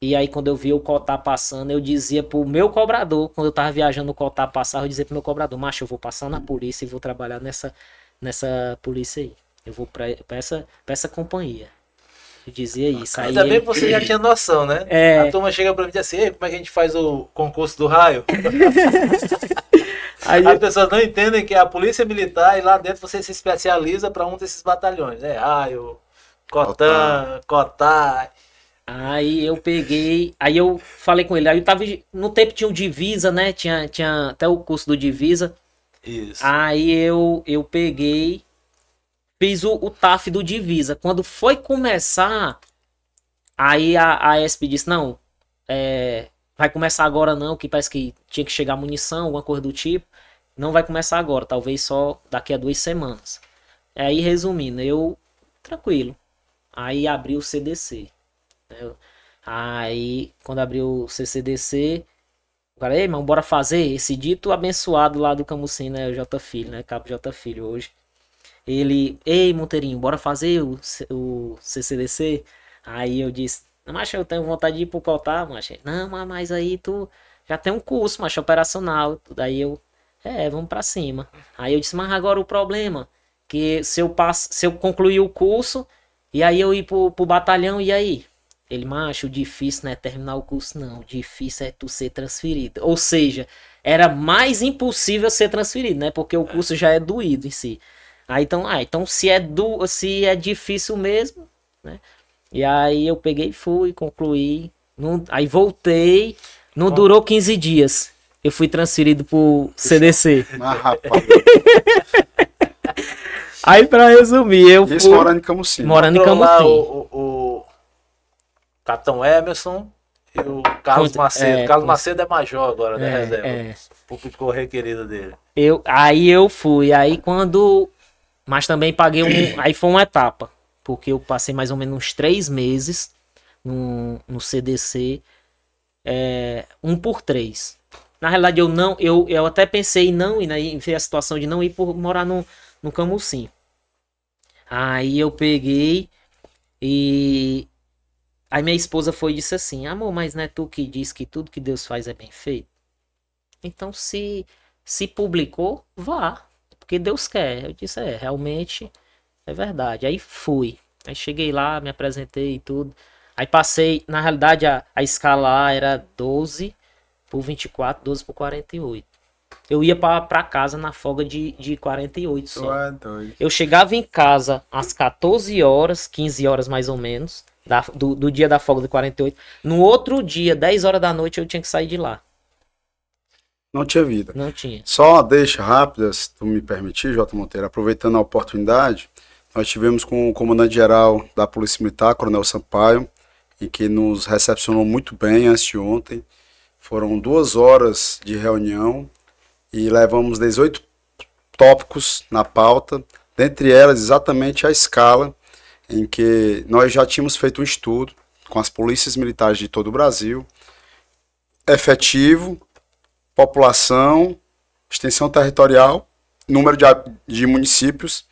e aí quando eu via o Cotá passando, eu dizia pro meu cobrador, quando eu tava viajando o Cotá passava, eu dizia pro meu cobrador, macho, eu vou passar na polícia e vou trabalhar nessa polícia aí. Eu vou pra essa companhia. Eu dizia isso. Ainda bem que você já tinha noção, né? A turma chega pra mim e diz assim, como é que a gente faz o concurso do raio? As pessoas não entendem que é a polícia militar e lá dentro você se especializa para um desses batalhões, né? Raio, Cotá. Aí eu peguei, aí eu falei com ele, aí eu tava, no tempo tinha o Divisa, né? Tinha até o curso do Divisa. Isso. Aí eu peguei... Fiz o TAF do Divisa. Quando foi começar, aí a ESP disse, não, vai começar agora não, que parece que tinha que chegar munição, alguma coisa do tipo. Não vai começar agora, talvez só daqui a 2 semanas. Aí, resumindo, eu tranquilo. Aí abriu o CDC. Né? Aí, quando abriu o CCDC, o cara, ei, irmão, bora fazer esse dito abençoado lá do Camusim, né? O J Filho, né? Cabo J Filho hoje. Ele, ei, Monteirinho, bora fazer o CCDC? Aí eu disse, macho, eu tenho vontade de ir pro Cotar, macho. Não, mas aí tu já tem um curso, macho, operacional. Daí eu, vamos pra cima. Aí eu disse, mas agora o problema, que se eu concluir o curso, e aí eu ir pro batalhão, e aí? Ele, macho, o difícil não é terminar o curso, não. O difícil é tu ser transferido. Ou seja, era mais impossível ser transferido, né? Porque o curso já é doído em si. Aí então se é difícil mesmo, né? E aí eu peguei e fui, concluí. Aí voltei. Não durou 15 dias. Eu fui transferido pro CDC. Ah, rapaz. Aí pra resumir, eu fui... morando em Camusim. Morando em Camusim. O Capitão Emerson e o Carlos Macedo. Carlos Macedo é major agora, né? Reserva. Ficou requerido dele. Aí eu fui. Aí quando... Mas também paguei aí foi uma etapa. Porque eu passei mais ou menos uns 3 meses no CDC. 1 por 3. Na realidade, eu até pensei em não ir, né? Em ver a situação de não ir por morar no Camusim. Aí eu peguei e... Aí minha esposa foi e disse assim, amor, mas não é tu que diz que tudo que Deus faz é bem feito? Então se publicou, vá. Porque Deus quer. Eu disse, realmente é verdade. Aí fui. Aí cheguei lá, me apresentei e tudo. Aí passei, na realidade a escala era 12 por 24, 12 por 48. Eu ia pra casa na folga de 48 só. Eu chegava em casa às 14 horas, 15 horas mais ou menos, do dia da folga de 48. No outro dia, 10 horas da noite, eu tinha que sair de lá. Não tinha vida. Não tinha. Só uma deixa rápida, se tu me permitir, J. Monteiro, aproveitando a oportunidade, nós tivemos com o comandante-geral da Polícia Militar, Coronel Sampaio, em que nos recepcionou muito bem antes de ontem. Foram 2 horas de reunião e levamos 18 tópicos na pauta, dentre elas exatamente a escala em que nós já tínhamos feito um estudo com as polícias militares de todo o Brasil, efetivo, população, extensão territorial, número de municípios,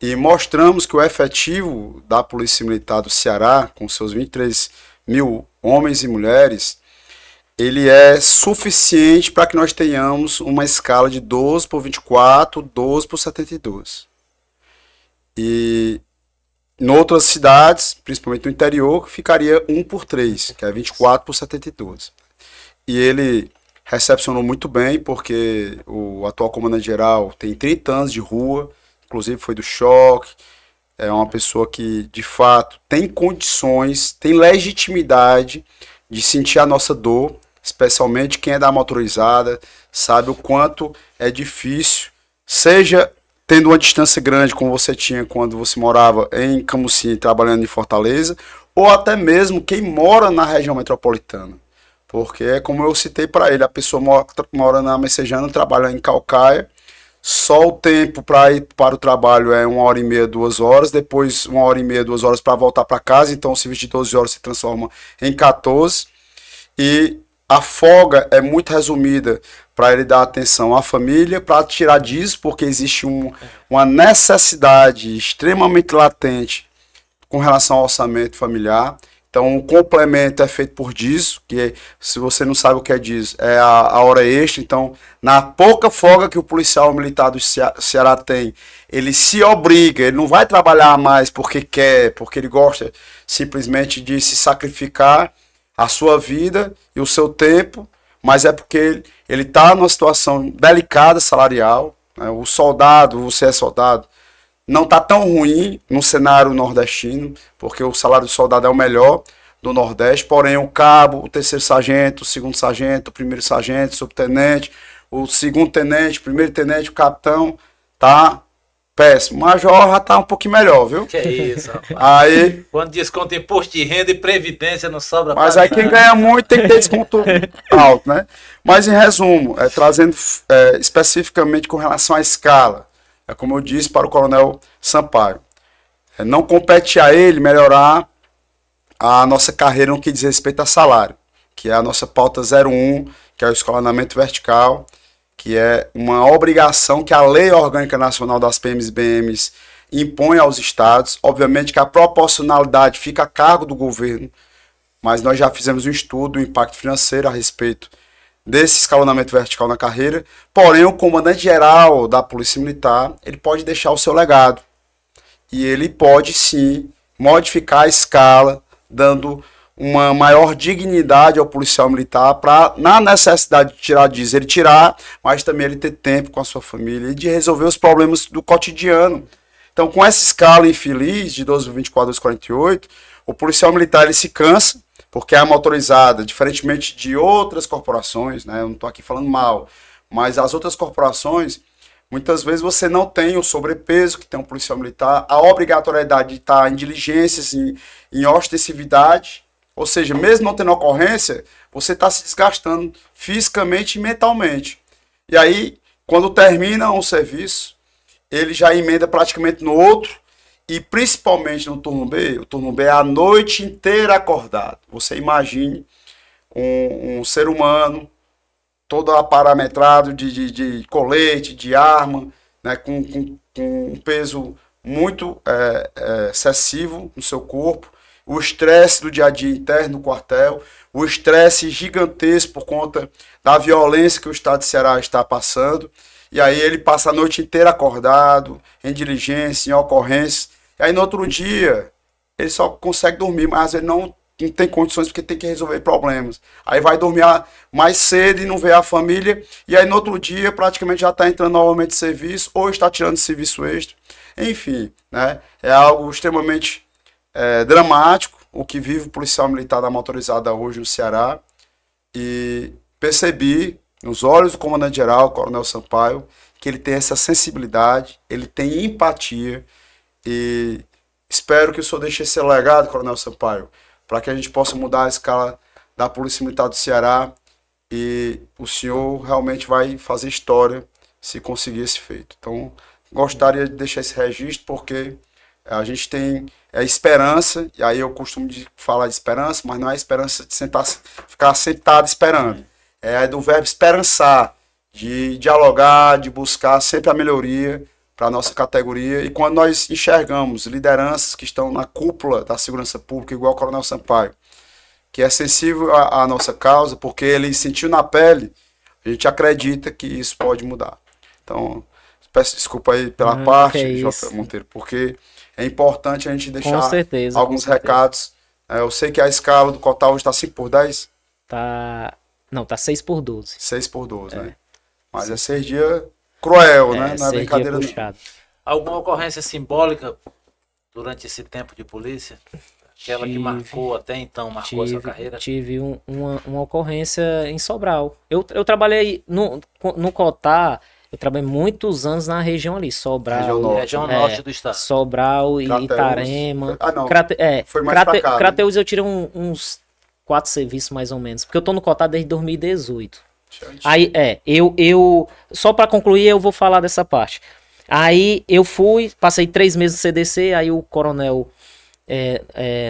e mostramos que o efetivo da Polícia Militar do Ceará, com seus 23 mil homens e mulheres, ele é suficiente para que nós tenhamos uma escala de 12 por 24, 12 por 72. E em outras cidades, principalmente no interior, ficaria 1 por 3, que é 24 por 72. E ele recepcionou muito bem, porque o atual comandante-geral tem 30 anos de rua, inclusive foi do choque, é uma pessoa que, de fato, tem condições, tem legitimidade de sentir a nossa dor, especialmente quem é da motorizada, sabe o quanto é difícil, seja tendo uma distância grande como você tinha quando você morava em Camusim, trabalhando em Fortaleza, ou até mesmo quem mora na região metropolitana. Porque é como eu citei para ele, a pessoa mora na Messejana, trabalha em Calcaia, só o tempo para ir para o trabalho é 1h30, 2 horas, depois 1h30, 2 horas para voltar para casa, então o serviço de 12 horas se transforma em 14, e a folga é muito resumida para ele dar atenção à família, para tirar disso, porque existe uma necessidade extremamente latente com relação ao orçamento familiar. Então, o complemento é feito por dízimo, que se você não sabe o que é dízimo, é a hora extra. Então, na pouca folga que o policial militar do Ceará tem, ele se obriga, ele não vai trabalhar mais porque quer, porque ele gosta simplesmente de se sacrificar a sua vida e o seu tempo, mas é porque ele está numa situação delicada salarial, né? O soldado, você é soldado, não está tão ruim no cenário nordestino, porque o salário do soldado é o melhor do Nordeste, porém o cabo, o 3º sargento, o 2º sargento, o 1º sargento, o subtenente, o 2º tenente, o 1º tenente, o capitão, tá péssimo. O major já tá um pouquinho melhor, viu? Que isso, rapaz. Aí, quando desconta imposto de renda e previdência não sobra. Mas aí quem ganha muito tem que ter desconto alto, né? Mas em resumo, trazendo especificamente com relação à escala, como eu disse para o Coronel Sampaio, não compete a ele melhorar a nossa carreira no que diz respeito a salário, que é a nossa pauta 01, que é o escalonamento vertical, que é uma obrigação que a Lei Orgânica Nacional das PMs e BMs impõe aos estados. Obviamente que a proporcionalidade fica a cargo do governo, mas nós já fizemos um estudo do impacto financeiro a respeito desse escalonamento vertical na carreira. Porém, o comandante-geral da Polícia Militar, ele pode deixar o seu legado. E ele pode, sim, modificar a escala, dando uma maior dignidade ao policial militar para, na necessidade de tirar disso, ele tirar, mas também ele ter tempo com a sua família e de resolver os problemas do cotidiano. Então, com essa escala infeliz de 12,24 a 2,48, o policial militar ele se cansa, porque a motorizada, diferentemente de outras corporações, né, eu não estou aqui falando mal, mas as outras corporações, muitas vezes você não tem o sobrepeso que tem um policial militar, a obrigatoriedade de estar em diligências, em ostensividade, ou seja, mesmo não tendo ocorrência, você está se desgastando fisicamente e mentalmente. E aí, quando termina um serviço, ele já emenda praticamente no outro, e principalmente no turno B, o turno B é a noite inteira acordado. Você imagine um ser humano todo aparametrado de colete, de arma, né, com um peso muito excessivo no seu corpo, o estresse do dia a dia interno no quartel, o estresse gigantesco por conta da violência que o estado de Ceará está passando, e aí ele passa a noite inteira acordado, em diligência, em ocorrência, e aí no outro dia ele só consegue dormir, mas ele não tem condições porque tem que resolver problemas. Aí vai dormir mais cedo e não vê a família, e aí no outro dia praticamente já está entrando novamente de serviço, ou está tirando de serviço extra. Enfim, né, é algo extremamente dramático o que vive o policial militar da motorizada hoje no Ceará, e percebi nos olhos do comandante-geral, Coronel Sampaio, que ele tem essa sensibilidade, ele tem empatia, e espero que o senhor deixe esse legado, Coronel Sampaio, para que a gente possa mudar a escala da Polícia Militar do Ceará, e o senhor realmente vai fazer história se conseguir esse feito. Então, gostaria de deixar esse registro, porque a gente tem esperança, e aí eu costumo falar de esperança, mas não é esperança de ficar sentado esperando. É do verbo esperançar, de dialogar, de buscar sempre a melhoria para a nossa categoria. E quando nós enxergamos lideranças que estão na cúpula da segurança pública, igual o Coronel Sampaio, que é sensível à nossa causa, porque ele sentiu na pele, a gente acredita que isso pode mudar. Então, peço desculpa aí pela parte, J. Monteiro, porque é importante a gente deixar alguns recados. Eu sei que a escala do Cotá hoje está 5/10. Não, tá 6/12. 6/12, né? Mas é 6 dias cruel, né? Não é brincadeira não. Alguma ocorrência simbólica durante esse tempo de polícia? Aquela que marcou até então, marcou a sua carreira? Tive uma ocorrência em Sobral. Eu trabalhei no Cotá, eu trabalhei muitos anos na região ali, Sobral. Região norte do estado. Sobral e Itarema. Não, foi mais pra cá. Crateús eu tirei uns 4 serviços mais ou menos, porque eu tô no Cotá desde 2018. Aí, eu só para concluir, eu vou falar dessa parte. Aí eu passei 3 meses no CDC, aí o coronel,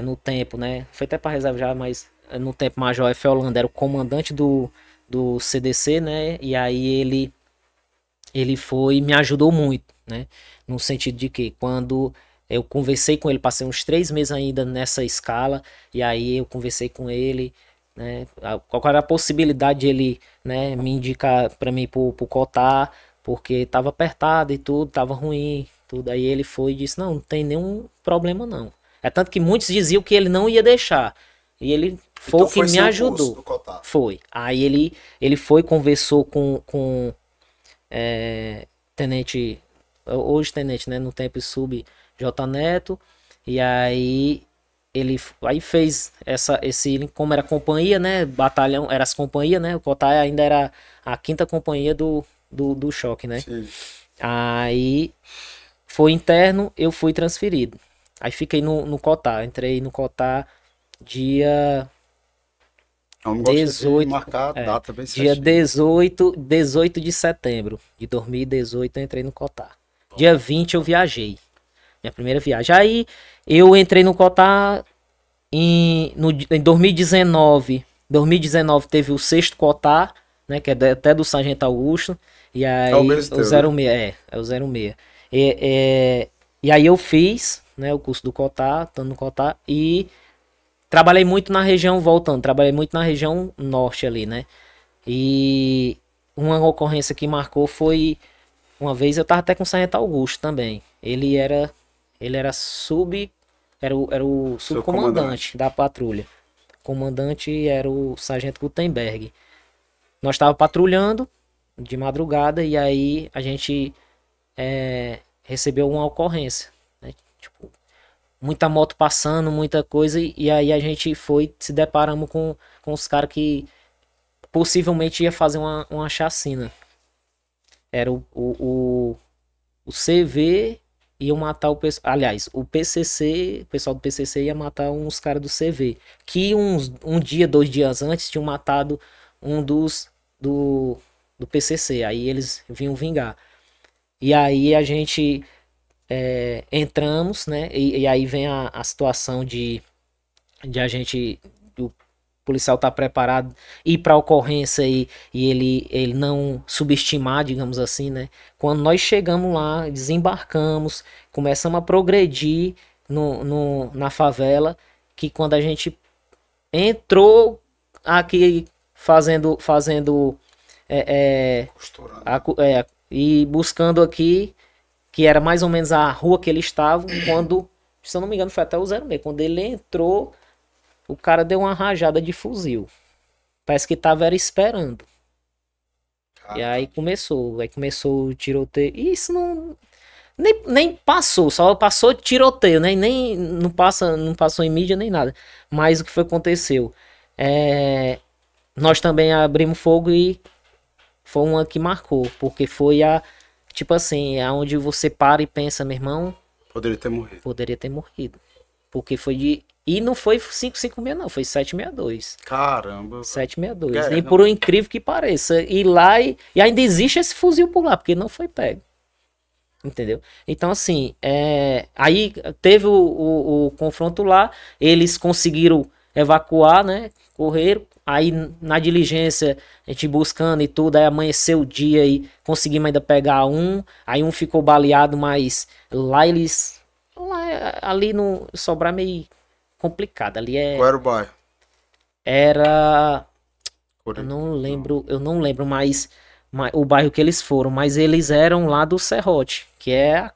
no tempo, né, foi até para reserva já, mas no tempo Major F. Holanda era o comandante do CDC, né, e aí ele me ajudou muito, né, no sentido de que quando eu conversei com ele, passei uns 3 meses ainda nessa escala, e aí eu conversei com ele, né, qual era a possibilidade de ele, né, me indicar para mim pro Cotá, porque tava apertado e tudo, tava ruim, tudo. Aí ele foi e disse, não tem nenhum problema não. É tanto que muitos diziam que ele não ia deixar, e ele foi o que me ajudou. Foi. Aí ele foi, conversou com tenente, hoje tenente, né, no tempo sub J. Neto, e aí ele fez como era companhia, né, batalhão, era as companhias, né, o Cotá ainda era a 5ª companhia do choque, né. Sim. Aí foi interno, eu fui transferido. Aí fiquei no Cotá, entrei no Cotá dia 18, data bem dia 18 de setembro de 2018 eu entrei no Cotá. Dia 20 eu viajei. Minha primeira viagem. Aí eu entrei no Cotá em 2019. 2019 teve o 6º Cotá, né? Que é até do Sargento Augusto. E aí, o mesmo o teu, 06, é o 06. E aí eu fiz, né, o curso do Cotá, estando no Cotá, e trabalhei muito na região, trabalhei muito na região norte ali, né? E uma ocorrência que marcou foi, uma vez eu tava até com o Sargento Augusto também. Ele era o subcomandante da patrulha. O comandante era o Sargento Gutenberg. Nós tava patrulhando de madrugada e aí a gente recebeu uma ocorrência, né? Tipo, muita moto passando, muita coisa, e aí a gente se deparamos com os caras que possivelmente ia fazer uma chacina. Era o CV ia matar o pessoal. Aliás, o pessoal do PCC ia matar uns caras do CV. Que um dia, 2 dias antes, tinham matado um do PCC. Aí eles vinham vingar. E aí a gente entramos, né? E aí vem a situação de a gente. O policial tá preparado, ir para a ocorrência e ele não subestimar, digamos assim, né? Quando nós chegamos lá, desembarcamos, começamos a progredir na favela, que quando a gente entrou aqui fazendo e buscando aqui, que era mais ou menos a rua que eles estavam, quando, se eu não me engano, foi até o 06, quando ele entrou, o cara deu uma rajada de fuzil. Parece que tava esperando. E aí começou o tiroteio. E isso nem passou, só passou tiroteio, né? Nem não passou em mídia nem nada. Mas o que foi que aconteceu? Nós também abrimos fogo e foi uma que marcou, porque foi tipo assim, aonde você para e pensa, meu irmão, poderia ter morrido. Porque foi e não foi 556 não, foi 762. Caramba. 762. E por incrível que pareça, ir lá e ainda existe esse fuzil por lá, porque não foi pego. Entendeu? Então assim, aí teve o confronto lá, eles conseguiram evacuar, né? Correram. Aí na diligência, a gente buscando e tudo, aí amanheceu o dia e conseguimos ainda pegar um. Aí um ficou baleado, mas lá ali no Sobrar meio complicado. Ali Qual era o bairro? Era. Eu não lembro mais o bairro que eles foram, mas eles eram lá do Serrote, que é a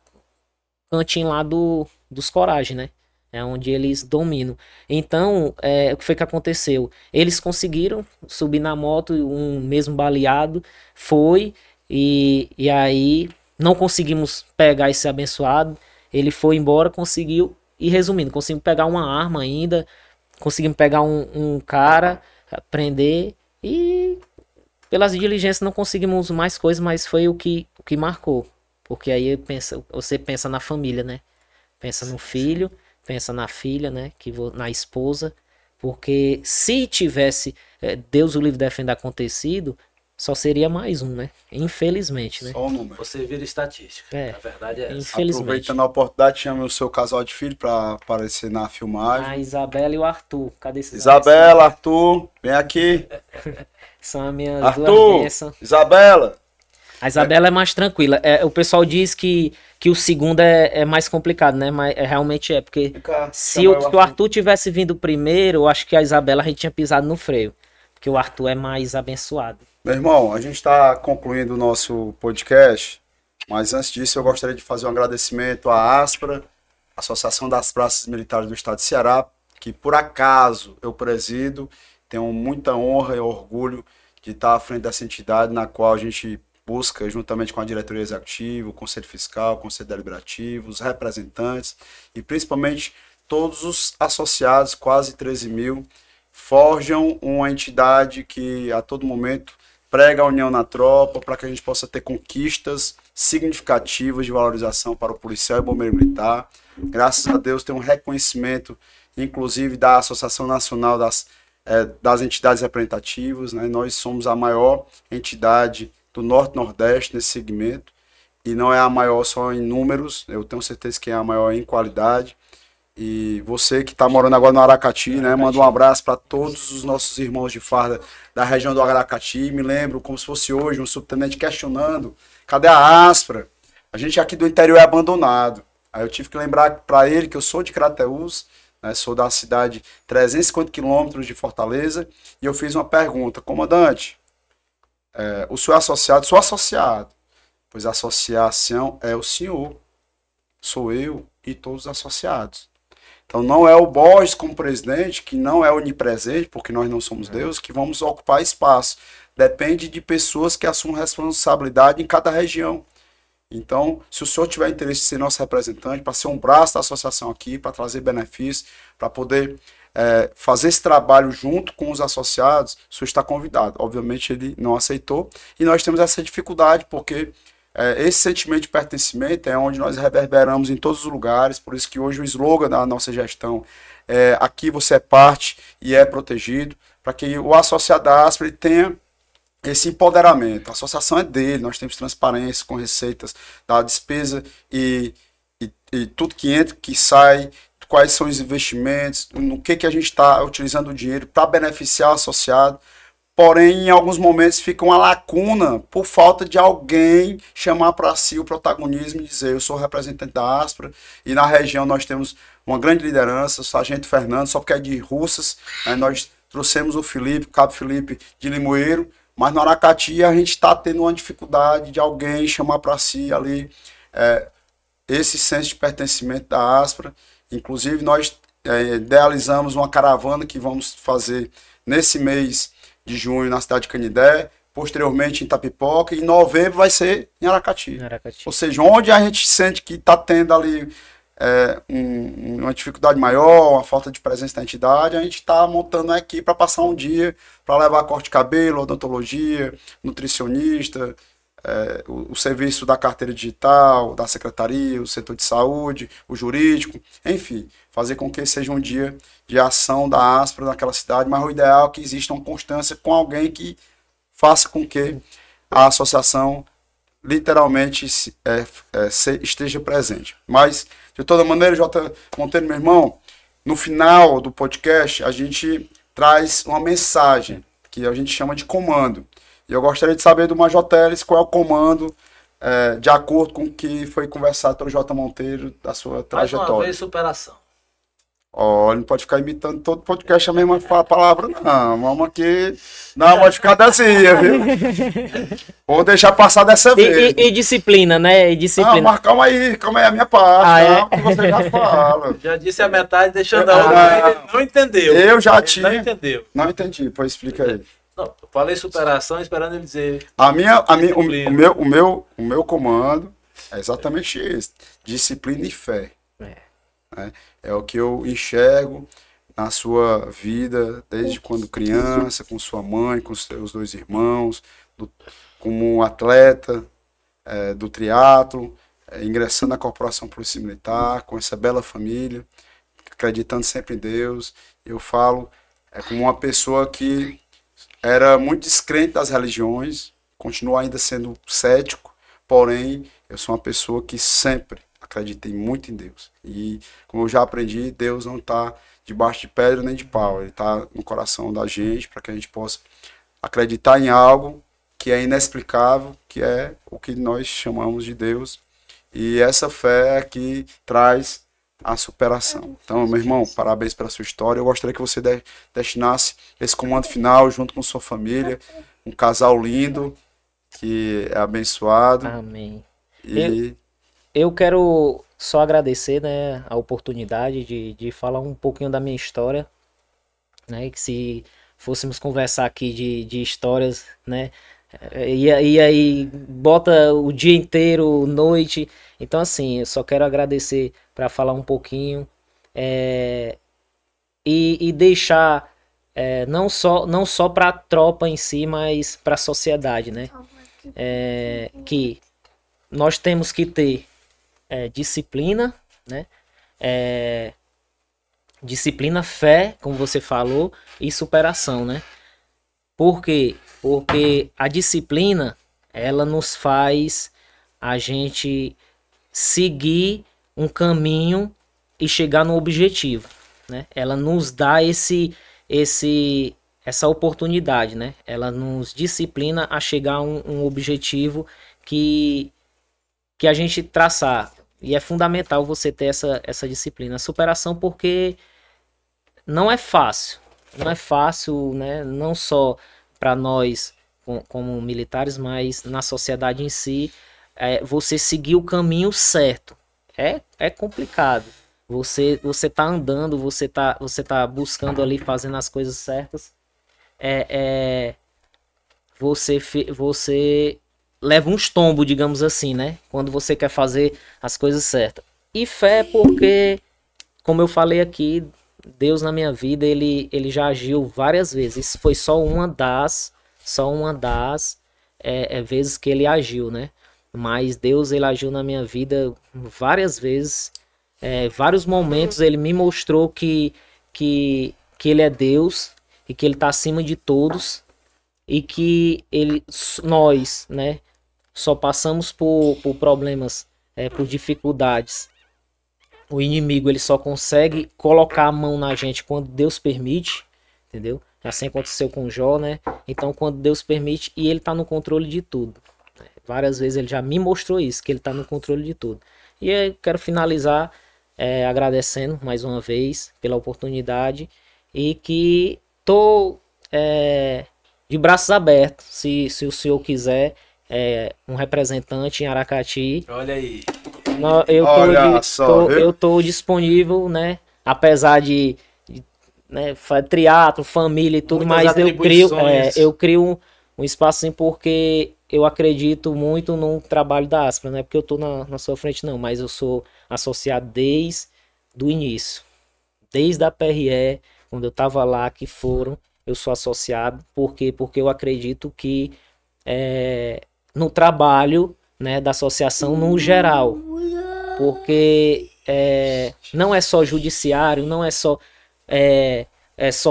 cantinho lá dos Coragem, né? É onde eles dominam. Então, o que foi que aconteceu? Eles conseguiram subir na moto, um mesmo baleado, e aí não conseguimos pegar esse abençoado. Ele foi embora, conseguiu, e resumindo, conseguimos pegar uma arma ainda, conseguimos pegar um cara, prender, e pelas diligências não conseguimos mais coisas, mas foi o que marcou. Porque aí você pensa na família, né? Pensa no filho, pensa na filha, né? Na esposa. Porque se tivesse, Deus o livre defenda, acontecido, só seria mais um, né? Infelizmente, né? Só o número. Você vira estatística. A verdade é essa. Infelizmente. Aproveitando a oportunidade, chame o seu casal de filho para aparecer na filmagem. A Isabela e o Arthur. Cadê esses Isabela, Arthur, vem aqui. São as minhas Arthur, bênçãos. Isabela. A Isabela é mais tranquila. O pessoal diz que o segundo é mais complicado, né? Mas realmente porque se o Arthur tivesse vindo primeiro, eu acho que a Isabela a gente tinha pisado no freio. Porque o Arthur é mais abençoado. Meu irmão, a gente está concluindo o nosso podcast, mas antes disso eu gostaria de fazer um agradecimento à ASPRA, Associação das Praças Militares do Estado de Ceará, que por acaso eu presido. Tenho muita honra e orgulho de estar à frente dessa entidade, na qual a gente busca, juntamente com a diretoria executiva, o Conselho Fiscal, o Conselho Deliberativo, os representantes e principalmente todos os associados, quase 13 mil, forjam uma entidade que a todo momento prega a união na tropa para que a gente possa ter conquistas significativas de valorização para o policial e bombeiro militar. Graças a Deus tem um reconhecimento, inclusive da Associação Nacional das Entidades Representativas, né? Nós somos a maior entidade do Norte-Nordeste nesse segmento. e não é a maior só em números, eu tenho certeza que é a maior em qualidade. E você que está morando agora no Aracati, né? Manda um abraço para todos os nossos irmãos de farda da região do Aracati. Me lembro como se fosse hoje um subtenente questionando: cadê a Aspra? A gente aqui do interior é abandonado. Aí eu tive que lembrar para ele que eu sou de Crateús, né? Sou da cidade 350 quilômetros de Fortaleza. E eu fiz uma pergunta: comandante, o senhor é associado? Sou associado. Pois a associação é o senhor, sou eu e todos os associados. Então não é o Borges como presidente, que não é onipresente, porque nós não somos Deus, que vamos ocupar espaço. Depende de pessoas que assumem responsabilidade em cada região. Então, se o senhor tiver interesse em ser nosso representante, para ser um braço da associação aqui, para trazer benefícios, para poder fazer esse trabalho junto com os associados, o senhor está convidado. Obviamente ele não aceitou e nós temos essa dificuldade, porque esse sentimento de pertencimento é onde nós reverberamos em todos os lugares, por isso que hoje o slogan da nossa gestão é: aqui você é parte e é protegido, para que o associado da Aspra tenha esse empoderamento. A associação é dele, nós temos transparência com receitas da despesa e tudo que entra, que sai, quais são os investimentos, no que a gente está utilizando o dinheiro para beneficiar o associado. Porém, em alguns momentos fica uma lacuna por falta de alguém chamar para si o protagonismo e dizer: eu sou representante da Aspra e na região nós temos uma grande liderança, o Sargento Fernando, só porque é de Russas, né, nós trouxemos o Felipe, o Cabo Felipe de Limoeiro, mas no Aracati a gente está tendo uma dificuldade de alguém chamar para si ali esse senso de pertencimento da Aspra. Inclusive nós idealizamos uma caravana que vamos fazer nesse mês de junho na cidade de Canindé, posteriormente em Itapipoca, e em novembro vai ser em Aracati. Ou seja, onde a gente sente que está tendo ali uma dificuldade maior, uma falta de presença da entidade, a gente está montando aqui para passar um dia, para levar corte de cabelo, odontologia, nutricionista, o serviço da carteira digital, da secretaria, o setor de saúde, o jurídico, enfim, fazer com que seja um dia de ação da Aspra naquela cidade, mas o ideal é que exista uma constância com alguém que faça com que a associação literalmente esteja presente. Mas, de toda maneira, J. Monteiro, meu irmão, no final do podcast a gente traz uma mensagem que a gente chama de comando. E eu gostaria de saber do Major Teles qual é o comando, de acordo com o que foi conversado pelo J. Monteiro, da sua trajetória. Mais uma vez, superação. Olha, não pode ficar imitando todo podcast a mesma palavra, não. Vamos aqui dar uma modificadazinha, viu? Vou deixar passar dessa vez. E disciplina, né? E disciplina. Não, mas calma aí a minha parte. Calma, que você já fala. Já disse a metade, deixando a outra, ele não entendeu. Eu já tinha. Não entendeu. Não entendi, pois explica aí. Não, eu falei superação esperando ele dizer. O meu comando é exatamente isso: disciplina e fé. É o que eu enxergo na sua vida, desde quando criança, com sua mãe, com seus dois irmãos, como um atleta do triatlo, ingressando na Corporação Polícia Militar, com essa bela família, acreditando sempre em Deus. Eu falo como uma pessoa que era muito descrente das religiões, continuo ainda sendo cético, porém eu sou uma pessoa que sempre acreditei muito em Deus. E como eu já aprendi, Deus não está debaixo de pedra nem de pau. Ele está no coração da gente para que a gente possa acreditar em algo que é inexplicável, que é o que nós chamamos de Deus. E essa fé é que traz a superação. Então, meu irmão, parabéns pela sua história. Eu gostaria que você destinasse esse comando final junto com sua família, um casal lindo, que é abençoado. Amém. E eu quero só agradecer, né, a oportunidade de falar um pouquinho da minha história, né, que se fôssemos conversar aqui de histórias, né, e aí bota o dia inteiro, noite. Então, assim, eu só quero agradecer para falar um pouquinho e deixar não só para a tropa em si, mas para a sociedade, né, que nós temos que ter disciplina, né? Disciplina, fé, como você falou, e superação, né? Por quê? Porque a disciplina, ela nos faz a gente seguir um caminho e chegar no objetivo, né? Ela nos dá essa oportunidade, né? Ela nos disciplina a chegar a um objetivo que a gente traçar. E é fundamental você ter essa disciplina. A superação, porque não é fácil. Não é fácil, né? Não só para nós como militares, mas na sociedade em si, você seguir o caminho certo. É complicado. Você tá andando, você tá buscando ali, fazendo as coisas certas. Você leva uns tombos, digamos assim, né? Quando você quer fazer as coisas certas. E fé porque, como eu falei aqui, Deus na minha vida, ele já agiu várias vezes. Isso foi só uma das vezes que ele agiu, né? Mas Deus, ele agiu na minha vida várias vezes. Vários momentos ele me mostrou que ele é Deus e que ele está acima de todos e que nós, né, só passamos por problemas, por dificuldades. O inimigo, ele só consegue colocar a mão na gente quando Deus permite, entendeu? Assim aconteceu com Jó, né? Então, quando Deus permite, e ele está no controle de tudo. Várias vezes ele já me mostrou isso, que ele está no controle de tudo. E eu quero finalizar agradecendo mais uma vez pela oportunidade e que tô de braços abertos, se o senhor quiser um representante em Aracati. Olha aí. Eu tô disponível, né? Apesar de né, triatlo, família e tudo, muitas mas eu crio um espaço assim porque eu acredito muito no trabalho da Aspra, não é porque eu tô na sua frente não, mas eu sou associado desde o início, desde a PRE, quando eu tava lá, eu sou associado, porque eu acredito que no trabalho, né, da associação no geral, porque não é só judiciário, não é só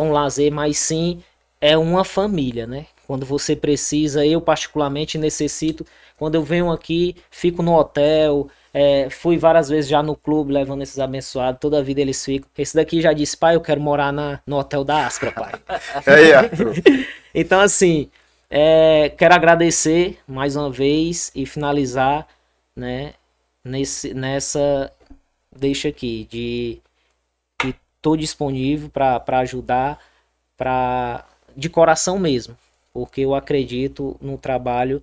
um lazer, mas sim é uma família, né? Quando você precisa, eu particularmente necessito, quando eu venho aqui, fico no hotel, fui várias vezes já no clube levando esses abençoados, toda a vida eles ficam. Esse daqui já disse, pai, eu quero morar no hotel da Aspra, pai. Então assim, quero agradecer mais uma vez e finalizar, né, nessa deixa aqui, de que estou disponível para ajudar, de coração mesmo, porque eu acredito no trabalho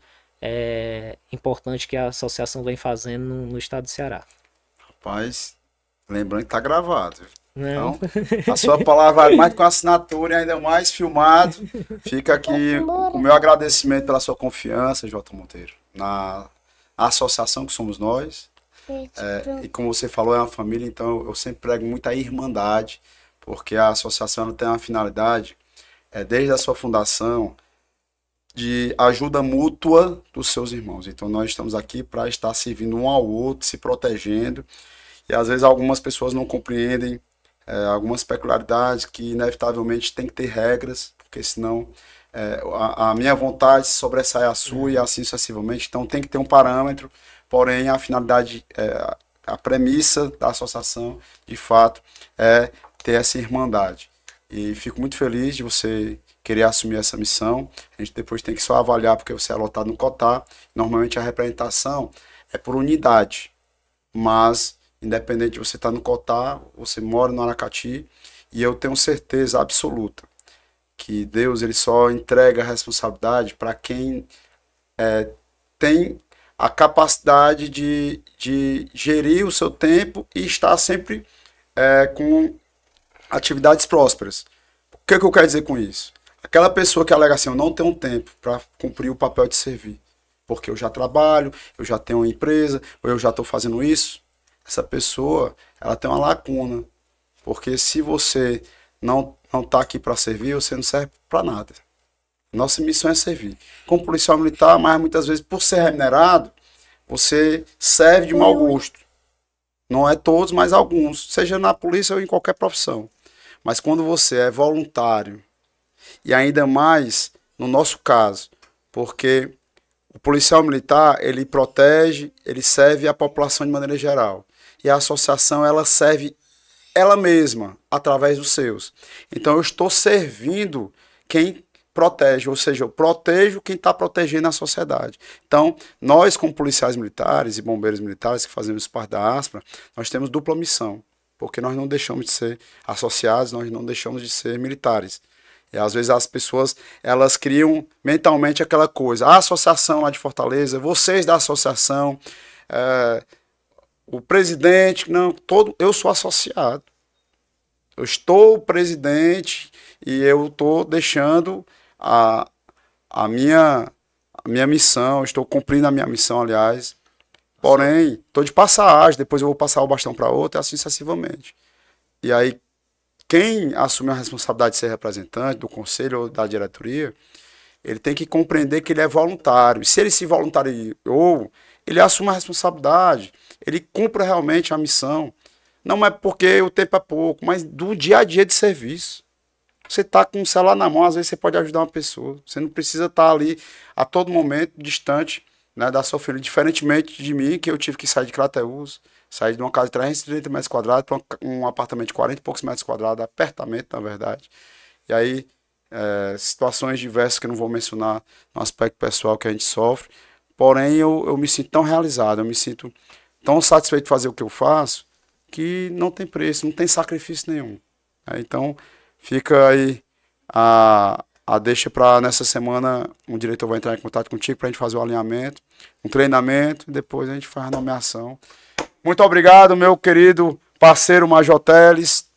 importante que a associação vem fazendo no estado do Ceará. Rapaz, lembrando que tá gravado. Não. Então, a sua palavra vai mais com assinatura e ainda mais filmado. Fica aqui o meu agradecimento pela sua confiança, Jota Monteiro, na associação que somos nós. E como você falou, é uma família, então eu sempre prego muito a irmandade, porque a associação tem uma finalidade, desde a sua fundação, de ajuda mútua dos seus irmãos. Então nós estamos aqui para estar servindo um ao outro, se protegendo, e às vezes algumas pessoas não compreendem algumas peculiaridades que inevitavelmente tem que ter regras, porque senão a minha vontade sobressai a sua e assim sucessivamente. Então tem que ter um parâmetro, porém a finalidade, a premissa da associação, de fato, é ter essa irmandade. E fico muito feliz de você querer assumir essa missão. A gente depois tem que só avaliar, porque você é lotado no COTAR. Normalmente a representação é por unidade, mas independente de você estar no COTAR, você mora no Aracati, e eu tenho certeza absoluta que Deus, ele só entrega a responsabilidade para quem tem a capacidade de gerir o seu tempo e estar sempre com atividades prósperas. O que eu quero dizer com isso? Aquela pessoa que alega assim, eu não tenho tempo para cumprir o papel de servir, porque eu já trabalho, eu já tenho uma empresa, ou eu já estou fazendo isso. Essa pessoa, ela tem uma lacuna, porque se você não está aqui para servir, você não serve para nada. Nossa missão é servir. Como policial militar, mas muitas vezes, por ser remunerado, você serve de mau gosto. Não é todos, mas alguns, seja na polícia ou em qualquer profissão. Mas quando você é voluntário, e ainda mais no nosso caso, porque O policial militar, ele protege, ele serve a população de maneira geral. E a associação, ela serve ela mesma, através dos seus. Então, eu estou servindo quem protege, ou seja, eu protejo quem está protegendo a sociedade. Então, nós, como policiais militares e bombeiros militares que fazemos parte da ASPRA, nós temos dupla missão, porque nós não deixamos de ser associados, nós não deixamos de ser militares. E às vezes as pessoas, elas criam mentalmente aquela coisa, a associação lá de Fortaleza, vocês da associação, o presidente, não, eu sou associado. Eu estou presidente e eu estou deixando a minha missão, estou cumprindo a minha missão, aliás. Porém, estou de passagem, depois eu vou passar o bastão para outro, e assim sucessivamente. E aí, quem assume a responsabilidade de ser representante do conselho ou da diretoria, ele tem que compreender que ele é voluntário. E se ele se voluntariou, ele assume a responsabilidade, ele cumpre realmente a missão. Não é porque o tempo é pouco, mas do dia a dia de serviço. Você está com o celular na mão, às vezes você pode ajudar uma pessoa. Você não precisa estar ali a todo momento distante, né, da sua família. Diferentemente de mim, que eu tive que sair de Crateús, sair de uma casa de 330 metros quadrados para um apartamento de 40 e poucos metros quadrados, apertamento, na verdade. E aí, situações diversas que eu não vou mencionar no aspecto pessoal que a gente sofre. Porém, eu me sinto tão realizado, eu me sinto tão satisfeito de fazer o que eu faço, que não tem preço, não tem sacrifício nenhum. Então, fica aí a deixa para nessa semana, um diretor vai entrar em contato contigo para a gente fazer o alinhamento, um treinamento, e depois a gente faz a nomeação. Muito obrigado, meu querido parceiro Major Teles,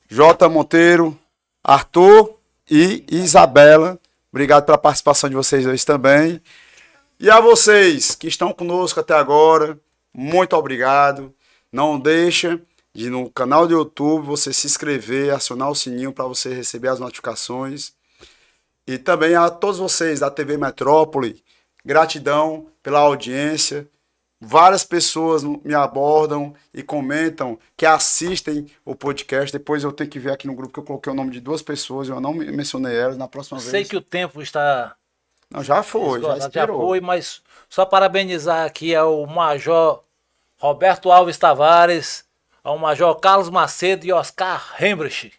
J. Monteiro, Arthur e Isabela. Obrigado pela participação de vocês dois também. E a vocês que estão conosco até agora, muito obrigado. Não deixa de no canal do YouTube você se inscrever, acionar o sininho para você receber as notificações. E também a todos vocês da TV Metrópole, gratidão pela audiência. Várias pessoas me abordam e comentam que assistem o podcast. Depois eu tenho que ver aqui no grupo que eu coloquei o nome de 2 pessoas, eu não mencionei elas. Na próxima vez. Sei que o tempo está... Não, já foi, já foi, mas só parabenizar aqui ao Major Roberto Alves Tavares, ao Major Carlos Macedo e Oscar Hembrich,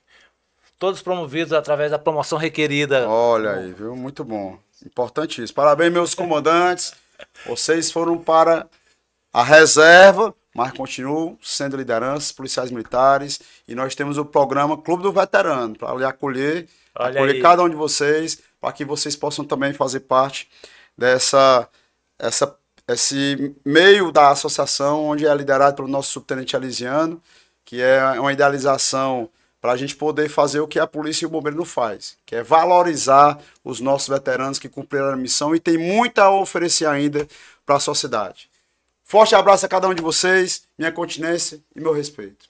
todos promovidos através da promoção requerida. Olha aí, viu? Muito bom. Importante isso. Parabéns, meus comandantes. Vocês foram para a reserva, mas continuam sendo lideranças, policiais militares. E nós temos o programa Clube do Veterano, para lhe acolher cada um de vocês, para que vocês possam também fazer parte esse meio da associação, onde é liderado pelo nosso subtenente Elisiano, que é uma idealização para a gente poder fazer o que a polícia e o bombeiro não faz, que é valorizar os nossos veteranos que cumpriram a missão e tem muito a oferecer ainda para a sociedade. Forte abraço a cada um de vocês, minha continência e meu respeito.